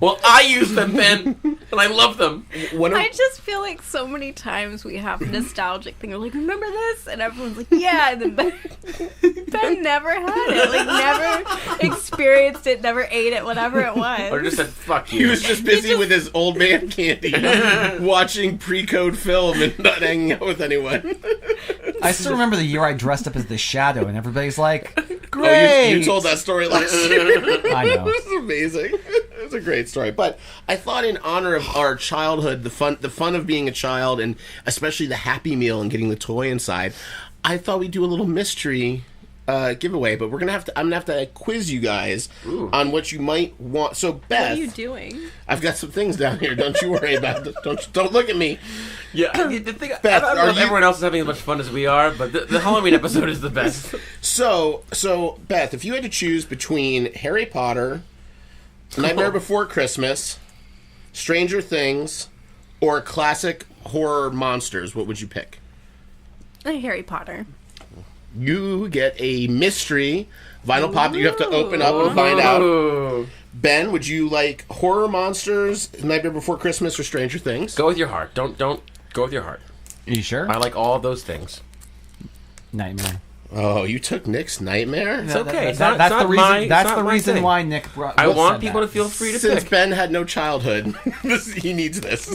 Well, I use them, Ben, and I love them. I just feel like so many times we have nostalgic thing. We're like, remember this? And everyone's like, yeah. And then Ben never had it. Like, never experienced it, never ate it, whatever it was. Or just said, fuck he you. was just busy with his old man candy, watching pre-code film and not hanging out with anyone. I still remember the year I dressed up as the Shadow, and everybody's like, Oh, great! you told that story last year. I know. This is amazing. It's a great story. But I thought in honor of our childhood, the fun of being a child, and especially the Happy Meal and getting the toy inside, I thought we'd do a little mystery giveaway. But I'm gonna have to quiz you guys on what you might want. So Beth, What are you doing? I've got some things down here. Don't you worry about it. Don't look at me. Yeah, the thing, Beth, I don't know if everyone else is having as much fun as we are, but the Halloween episode is the best. So Beth, if you had to choose between Harry Potter, Nightmare Before Christmas, Stranger Things, or classic horror monsters, what would you pick? Harry Potter. You get a mystery vinyl pop that you have to open up and find out. Ooh. Ben, would you like horror monsters, Nightmare Before Christmas, or Stranger Things? Go with your heart. Don't go with your heart. Are you sure? I like all of those things. Nightmare. Oh, you took Nick's Nightmare? It's okay. It's That's not the reason. my- That's it's not the my reason thing. why Nick brought. I want said people that. to feel free to Since pick. Ben had no childhood, he needs this.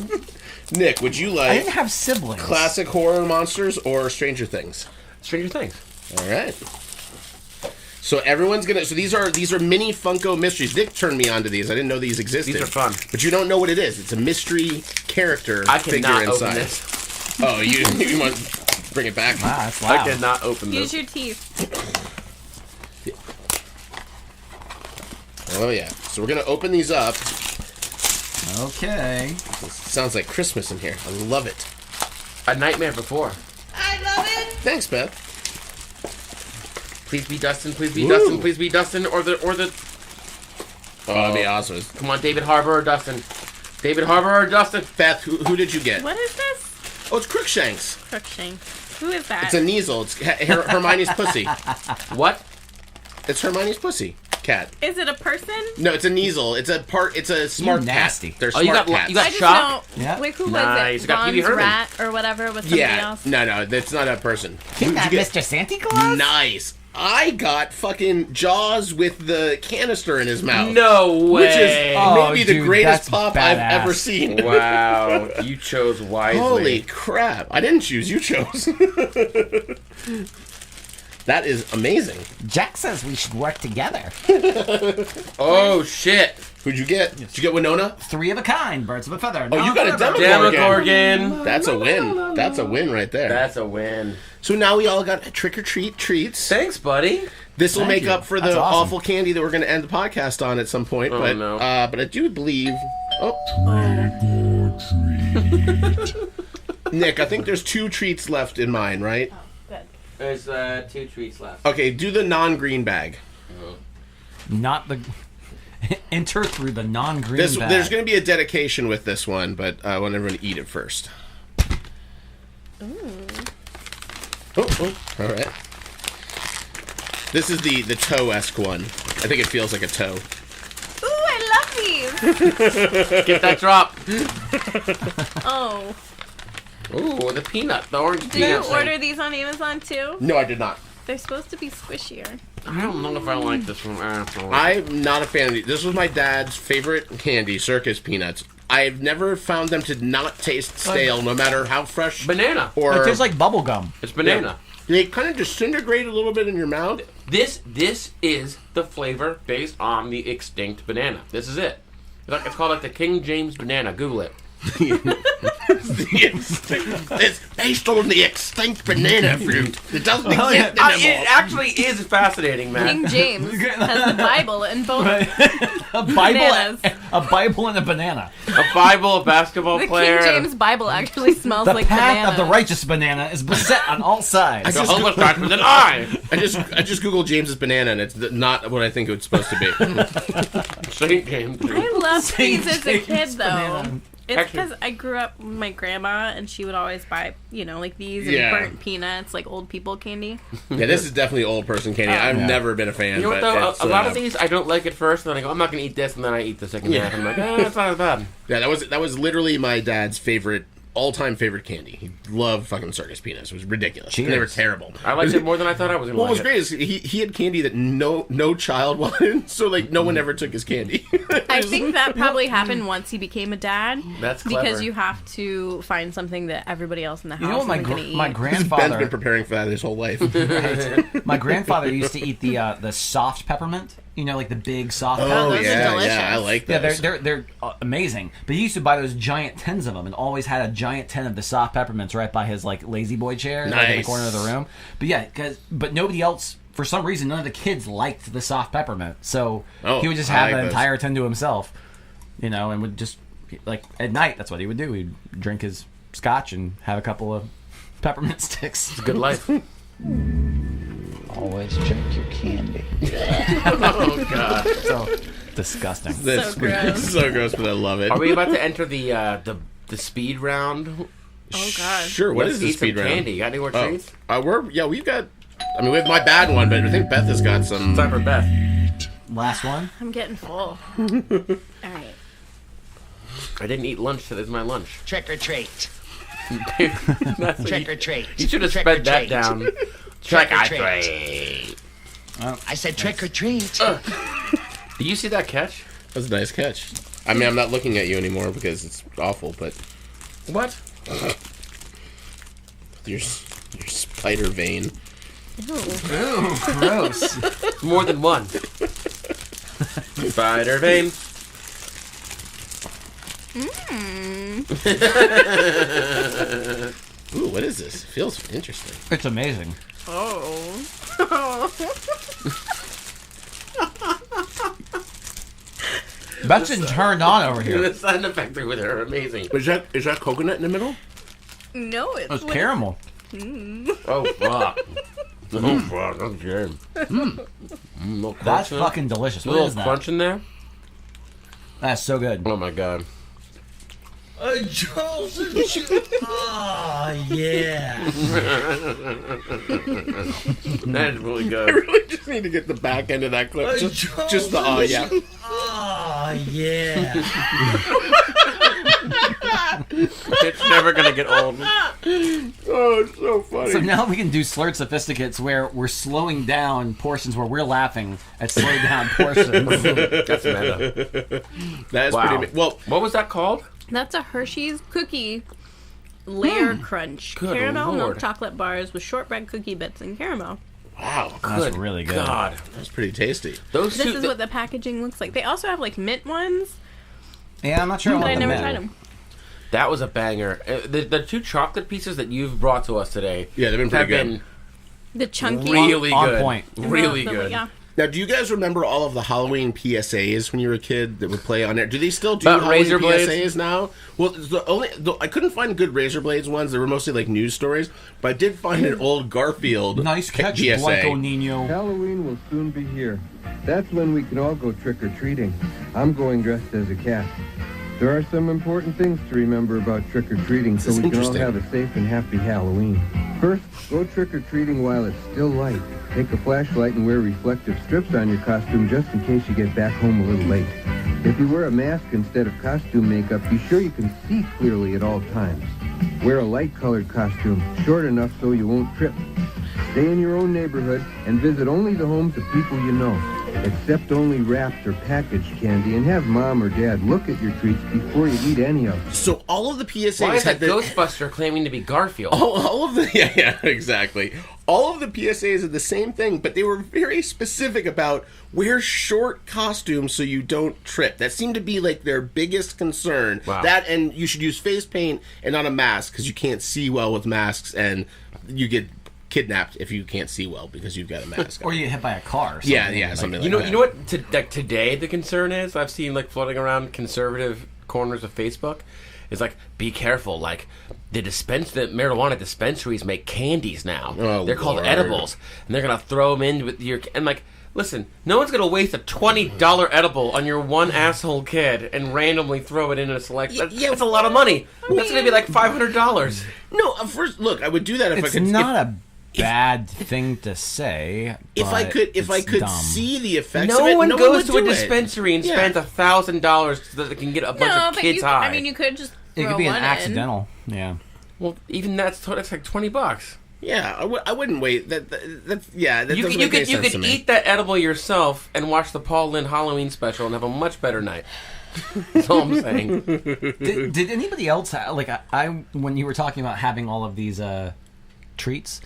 Nick, would you I like didn't have siblings. classic horror monsters or Stranger Things? Stranger Things. All right. So everyone's gonna. So these are mini Funko mysteries. Nick turned me on to these. I didn't know these existed. These are fun. But you don't know what it is. It's a mystery character I figure cannot inside. open this. Oh, you want to bring it back? Wow, that's I loud. cannot open Use this. your teeth. Oh yeah. So we're gonna open these up. Okay. Sounds like Christmas in here. I love it. A Nightmare Before. I love it. Thanks, Beth. Please be Dustin. Please be Dustin. Please be Dustin. Or the. Oh, that'd be awesome. Come on, David Harbour or Dustin. David Harbour or Dustin. Beth, who did you get? What is this? Oh, it's Crookshanks. Crookshanks. Who is that? It's a Kneasel. It's Hermione's pussy. What? It's Hermione's pussy. Cat. Is it a person? No, it's a Kneasel. It's a smart nasty. cat. They're Oh, you smart got cats. you got I just shock. know. Yeah. Like, who Nice. was You it? got Pee-wee Ron's Herman. rat or whatever with somebody Yeah, else? no, that's not a person. Isn't that Who'd you get? Mr. Santa Claus? Nice. I got fucking Jaws with the canister in his mouth. No way. Which is Oh, maybe the dude, greatest that's pop badass. I've ever seen. Wow. You chose wisely. Holy crap. I didn't choose, you chose. That is amazing. Jack says we should work together. Oh shit. Who'd you get? Did you get Winona? 3 of a kind, birds of a feather. Oh, you got a Demogorgon. Demogorgon. That's a win. That's a win right there. That's a win. So now we all got trick-or-treat treats. Thanks, buddy. This will Thank make you. up for That's the awesome. awful candy that we're going to end the podcast on at some point. Oh, but no. but I do believe. Oh, Nick, I think there's 2 treats left in mine, right? There's 2 treats left. Okay, do the non-green bag. Not the. Enter through the non-green bag. There's going to be a dedication with this one, but I want everyone to eat it first. Oh, all right. This is the toe-esque one. I think it feels like a toe. Ooh, I love these. Get that drop. Oh. Ooh, the orange Did you peanut. order these on Amazon too? No, I did not. They're supposed to be squishier. I don't know if I like this one. I'm not a fan of these. This was my dad's favorite candy, Circus Peanuts. I've never found them to not taste stale, no matter how fresh. Banana. Or It tastes like bubble gum. It's banana. They kind of disintegrate a little bit in your mouth. This is the flavor based on the extinct banana. This is it. It's called like the King James banana. Google it. It's based on the extinct banana fruit. It doesn't exist anymore. It actually is fascinating, man. King James has the Bible in both a bananas. Bible and a banana. A Bible, a basketball The player. King James Bible actually smells The like path banana. of the righteous banana is beset on all sides. The homeless doctor than I. I just googled James's banana and it's not what I think it's supposed to be. St. James. I loved these as a James kid, though. banana. It's Actually- because I grew up with my grandma, and she would always buy, like these and Yeah. burnt peanuts, like old people candy. Yeah, this is definitely old person candy. I've never been a fan. You know what but though? it's, A lot of these I don't like at first, and then I go, I'm not gonna eat this, and then I eat the second half. I'm like, it's not as bad. Yeah, that was literally my dad's all-time favorite candy. He loved fucking Circus Peanuts. It was ridiculous. And they were terrible. I liked it more than I thought I was gonna What was like great is he had candy that no child wanted, so like no one ever took his candy. I think that probably happened once he became a dad. That's because clever. you have to find something that everybody else in the house You know what isn't going to eat. my Ben's grandfather been preparing for that his whole life. my grandfather used to eat the soft peppermint. Like the big soft. Oh, peppermint. those are delicious. I like Yeah, those. they're amazing. But he used to buy those giant tins of them, and always had a giant tin of the soft peppermints right by his like lazy boy chair, like, in the Nice. corner of the room. But yeah, but nobody else, for some reason, none of the kids liked the soft peppermint, so he would just I have like an those. entire tin to himself, and would just like at night. That's what he would do. He'd drink his scotch and have a couple of peppermint sticks. It's a good life. Always check your candy. Oh god. So disgusting. That's So gross. so gross, but I love it. Are we about to enter the speed round? Oh, God. Sure. What Let's is the eat some speed round? candy. You got any more treats? We've got. I mean, we have my bad one, but I think Beth has got some. Time for Beth. Last one. I'm getting full. All right. I didn't eat lunch, so this is my lunch. Trick or treat. That's Trick or treat. You should have Trick sped or that treat. down. Trick or Trick or treat. I said trick or treat. Do you see that catch? That's a nice catch. I mean, I'm not looking at you anymore because it's awful, but What? your spider vein. Gross. More than one. Spider vein. Ooh, what is this? It feels interesting. It's amazing. Oh. Beth's been turned on over here. The sound effects with her are amazing. Is that coconut in the middle? No, it's It's with- caramel. Oh fuck. Oh fuck, that's good. Little crunch That's in- fucking delicious. What little is that? crunch in there. That's so good. Oh my god. Oh, yeah. That is really I good. really just need to get the back end of that clip. Just the yeah. Oh, yeah. It's never gonna get old. Oh, it's so funny. So now we can do slurred sophisticates where we're slowing down portions where we're laughing at slowed down portions. That's meta. That is Wow. pretty. Well, What was that called? That's a Hershey's cookie layer crunch. Good Caramel Lord. milk chocolate bars with shortbread cookie bits and caramel. wow, That's Good really good. God, that's pretty tasty. those This two. is what the packaging looks like. They also have like mint ones, Yeah, I'm not sure. but I about never the tried mint. them. That was a banger. The two chocolate pieces that you've brought to us today. Yeah, they've been pretty have good. been The chunky. Really On good. point. Really The- good. Yeah. Now, do you guys remember all of the Halloween PSAs when you were a kid that would play on there? Do they still do About Halloween razor blades? PSAs now? Well, I couldn't find good razor blades ones. They were mostly like news stories. But I did find an old Garfield Nice catch, PSA. Blanco Nino. Halloween will soon be here. That's when we can all go trick-or-treating. I'm going dressed as a cat. There are some important things to remember about trick-or-treating so is we can all interesting. have a safe and happy Halloween. First, go trick-or-treating while it's still light. Take a flashlight and wear reflective strips on your costume just in case you get back home a little late. If you wear a mask instead of costume makeup, be sure you can see clearly at all times. Wear a light-colored costume, short enough so you won't trip. Stay in your own neighborhood and visit only the homes of people you know. Accept only wrapped or packaged candy and have mom or dad look at your treats before you eat any of them. So all of the PSAs Why is had that Ghostbuster claiming to be Garfield? all of the yeah, exactly. All of the PSAs are the same thing, but they were very specific about wear short costumes so you don't trip. That seemed to be like their biggest concern. Wow. That, and you should use face paint and not a mask because you can't see well with masks, and you get kidnapped if you can't see well because you've got a mask on. Or you get hit by a car. Or something. Yeah, something You like know, that. you know what? Like today, the concern is I've seen like floating around conservative corners of Facebook. Is like, be careful. Like the marijuana dispensaries make candies now. Oh, they're called Lord. edibles, and they're gonna throw them in with your. And like, listen, no one's gonna waste a $20 edible on your one asshole kid and randomly throw it in a select. That's a lot of money. That's gonna be like $500. No, first look, I would do that if I It's could. not a bad thing to say. If I but could, if I it's could dumb. see the effects of No it, one no goes would to a do it. dispensary and Yeah. spends $1,000 so that they can get a bunch of kids high. I mean, you could just It throw could be an one accidental. Yeah. Well, even that's like $20. Yeah, I wouldn't wait. That's yeah. That You doesn't could make any you sense could to me. eat that edible yourself and watch the Paul Lynde Halloween special and have a much better night. That's all I'm saying. Did anybody else like I when you were talking about having all of these treats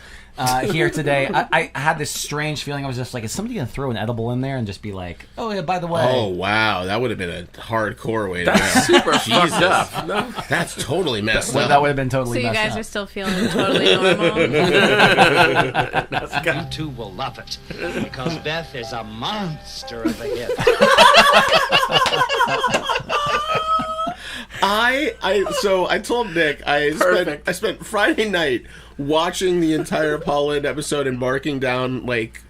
here today, I had this strange feeling. I was just like, is somebody gonna throw an edible in there and just be like, oh yeah, by the way, Oh wow, that would have been a hardcore way to That's go. super fucked up. No. That's totally messed well, up. that would have been So totally you messed guys up. are still feeling totally normal. You two will love it because Beth is a monster of a hit. So I told Nick I spent Friday night watching the entire Paul Lynde episode and marking down like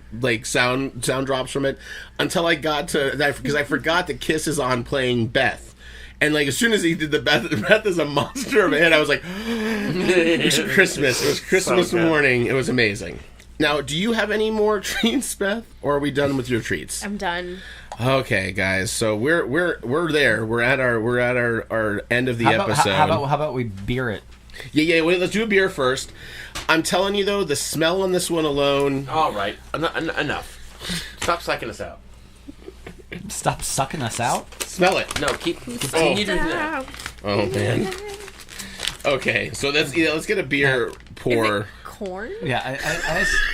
sound drops from it until I got to that because I forgot that Kiss is on playing Beth. And like as soon as he did the Beth is a monster of a hit, I was like, it was Christmas. It was Christmas So good. morning. It was amazing. Now, do you have any more treats, Beth, or are we done with your treats? I'm done. Okay, guys. So we're there. We're at our end of the how about, episode. how about we beer it? Yeah. Wait, let's do a beer first. I'm telling you though, the smell on this one alone. All right, enough. Stop sucking us out. Stop sucking us out. Smell it. No, continue doing that. Oh man. Okay, so let's get a beer pour. Corn? Yeah,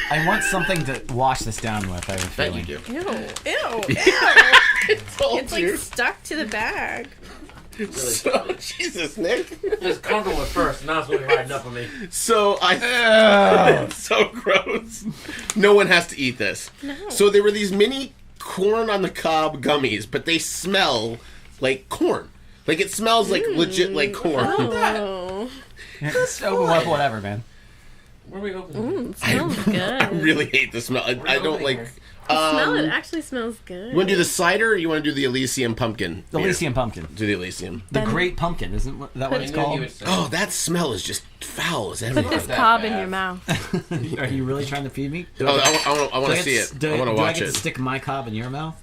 I want something to wash this down with. I have a feeling. Thank you. Ew. Ew. It's It's stuck to the bag. So, Jesus, Nick. It's comfortable at first, now it's really riding up on me. So it's so gross. No one has to eat this. No. So there were these mini corn on the cob gummies, but they smell like corn. Like it smells like legit like corn. Oh. So whatever, man. Where are we opening? It smells good. I really hate the smell. I don't like. Smell it. Actually smells good. You want to do the cider, or you want to do the Elysium pumpkin? The beer? Elysium pumpkin. Do the Elysium. The Great Pumpkin, isn't that what it's called? Oh, that smell is just foul as Put everything. this cob in your mouth. Are you really trying to feed me? I want to see it. I want to watch Do I get it. to stick my cob in your mouth?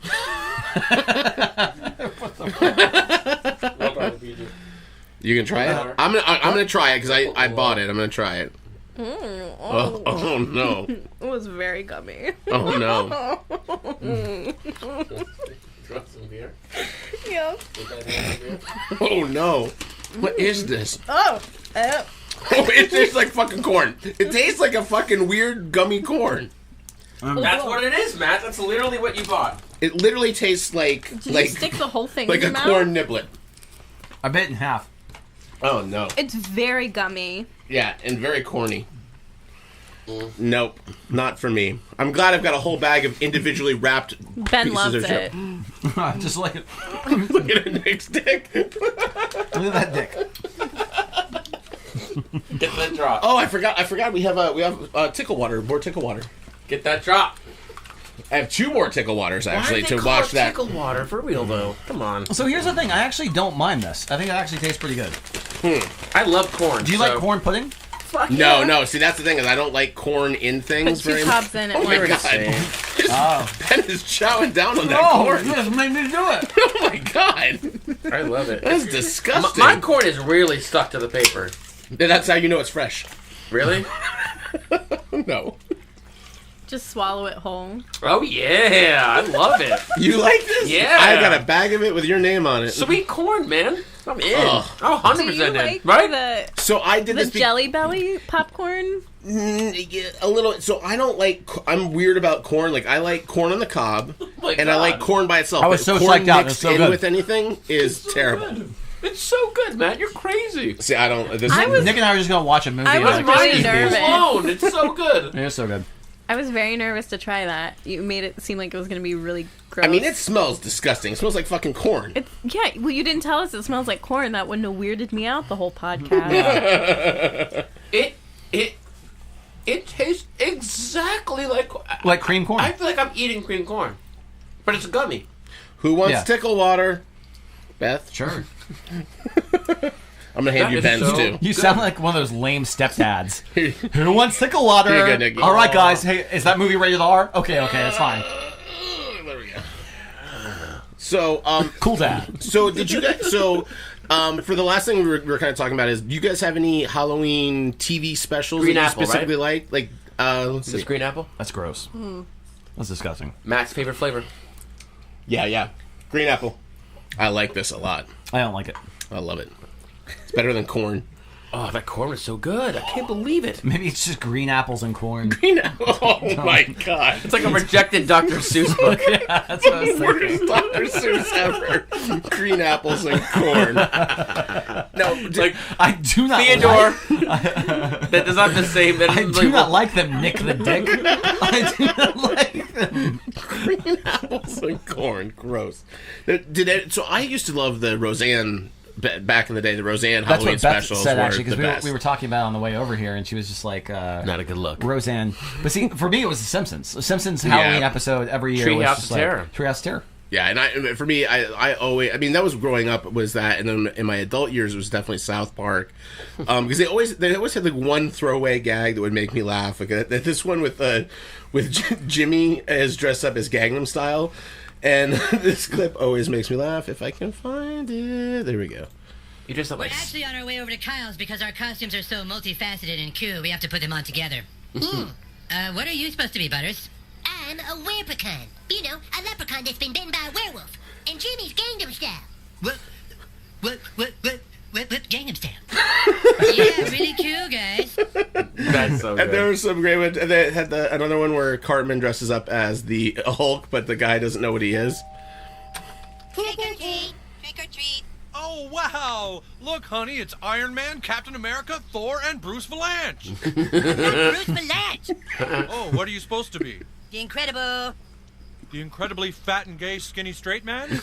You can try it. I'm gonna try it because I bought it. I'm gonna try it. Oh no! It was very gummy. Oh no! Want some beer? Yeah. Oh no! What is this? Oh. Oh, it tastes like fucking corn. It tastes like a fucking weird gummy corn. That's what it is, Matt. That's literally what you bought. It literally tastes like Did you stick the whole thing like in a your corn mouth? niblet. I bit in half. Oh no! It's very gummy. Yeah, and very corny. Nope, not for me. I'm glad I've got a whole bag of individually wrapped Ben pieces loves of it. shrimp. Just like it. Look at Nick's dick. Look at that dick. Get that drop. Oh, I forgot. We have tickle water. More tickle water. Get that drop. I have 2 more tickle waters actually Why to do they call watch it that. tickle water for real though? Come on. So here's the thing. I actually don't mind this. I think it actually tastes pretty good. I love corn. Do you like corn pudding? Fuck No, yeah. no. See, that's the thing is I don't like corn in things Put 2 very cobs much. in at Oh my once. god! Ben is chowing down on that corn. You just made me do it. Oh my god! I love it. That's disgusting. My corn is really stuck to the paper. That's how you know it's fresh. Really? No. Just swallow it whole. Oh yeah, I love it. You like this? Yeah. I got a bag of it with your name on it. Sweet corn, man. I'm in. Ugh. Oh, 100% Do you in. like Right? the So I did this. Jelly Belly popcorn? Yeah, a little. So I don't like. I'm weird about corn. Like I like corn on the cob, my and I God. like corn by itself. I was but so corn psyched out. mixed It's so in good. with anything is terrible. It's so good, man. You're crazy. See, I don't. This I was- Nick and I were just gonna watch a movie. I and, was like, really eat beers. nervous. Alone. It's so good. It is so good. I was very nervous to try that. You made it seem like it was going to be really gross. I mean, it smells disgusting. It smells like fucking corn. Yeah, well, you didn't tell us it smells like corn. That wouldn't have weirded me out the whole podcast. It tastes exactly like cream corn. I feel like I'm eating cream corn, but it's gummy. Who wants Yeah. tickle water? Beth? Sure. I'm gonna hand That you is Ben's so too. You sound like one of those lame stepdads. Who wants tickle water? Here you go, Nick. All right, guys. Hey, is that movie rated R? Okay, that's fine. There we go. So, Cool dad. so did you guys? So, for the last thing we were kind of talking about is, do you guys have any Halloween TV specials Green that you apple, specifically like? Like, let's Is this see. green apple? That's gross. That's disgusting. Matt's favorite flavor. Yeah, green apple. I like this a lot. I don't like it. I love it. It's better than corn. Oh, that corn is so good. I can't believe it. Maybe it's just green apples and corn. Green apple. Oh my god. It's like a rejected Dr. Seuss book. Yeah, that's what I was thinking. Worst Dr. Seuss ever. Green apples and corn. No, Like I do not Theodore. like... That does not the same. That I is do like, not like them, Nick the Dick. I do not like them. green apples and corn. Gross. So I used to love the Roseanne back in the day. The Roseanne That's Halloween what Beth specials said, were actually, the because best. we were talking about it on the way over here, and she was just like... not a good look. Roseanne. But see, for me, it was The Simpsons. The Simpsons Halloween episode every year was Treehouse just of Terror. like... Treehouse of Terror. Yeah, and for me, I always, I mean, that was growing up was that, and then in my adult years, it was definitely South Park, because they always had like one throwaway gag that would make me laugh. Like this one with Jimmy is dressed up as Gangnam Style, and this clip always makes me laugh if I can find it. There we go. You dress up We're like. actually on our way over to Kyle's because our costumes are so multifaceted and cool, we have to put them on together. What are you supposed to be, Butters? I'm a leprechaun. You know, a leprechaun that's been bitten by a werewolf. And Jimmy's Gangnam Style. What Gangnam Style? Yeah, really cool, guys. That's so And good. there was some great one. And they had another one where Cartman dresses up as the Hulk, but the guy doesn't know what he is. Trick or treat. Trick or treat. Oh, wow! Look, honey, it's Iron Man, Captain America, Thor, and Bruce Valanche. Bruce Valanche. Oh, what are you supposed to be? The Incredible. The incredibly fat and gay skinny straight man?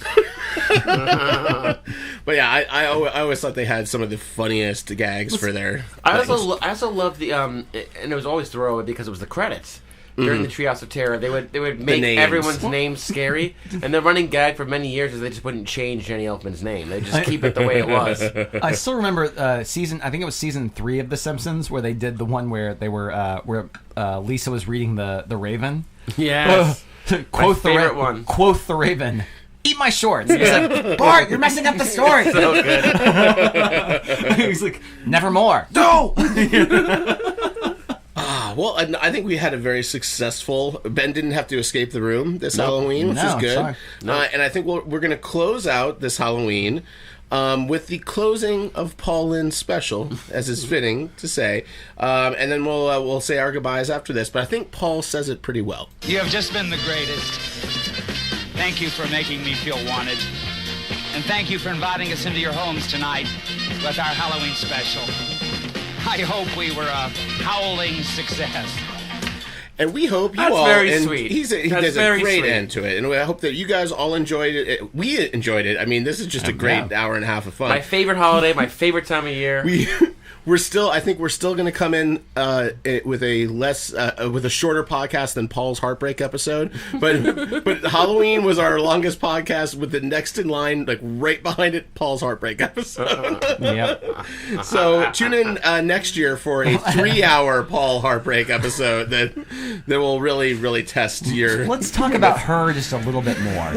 But yeah, I always thought they had some of the funniest gags for their. I also love the and it was always throwaway because it was the credits. During the Treehouse of Terror, they would make names. everyone's name scary, and the running gag for many years is they just wouldn't change Jenny Elfman's name. They just keep it the way it was. I still remember I think it was season 3 of The Simpsons where they did the one where they were where Lisa was reading the Raven. Yes, Quoth my favorite one. Quoth the Raven. Eat my shorts. He's like, Bart, you're messing up the story. So good. He's like, nevermore. No. Well, I think we had a very successful. Ben didn't have to escape the room this Halloween, which No, is good. sorry. And I think we're going to close out this Halloween with the closing of Paul Lynn's special, as is fitting to say. And then we'll say our goodbyes after this. But I think Paul says it pretty well. You have just been the greatest. Thank you for making me feel wanted. And thank you for inviting us into your homes tonight with our Halloween special. I hope we were a howling success. And we hope you That's all... very and sweet. He That's does a very great sweet. end to it. And I hope that you guys all enjoyed it. We enjoyed it. I mean, this is just a great hour and a half of fun. My favorite holiday, my favorite time of year. I think we're still going to come in with a shorter podcast than Paul's heartbreak episode. But Halloween was our longest podcast, with the next in line, like right behind it, Paul's heartbreak episode. Yep. So tune in next year for a 3-hour Paul heartbreak episode that will really, really test your... Let's talk about her just a little bit more.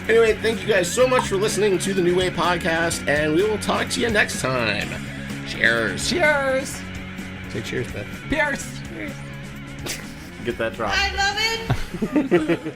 Anyway, thank you guys so much for listening to the New Way podcast, and we will talk to you next time. Cheers. Cheers. Say cheers, Beth. Cheers. Get that drop. I love it.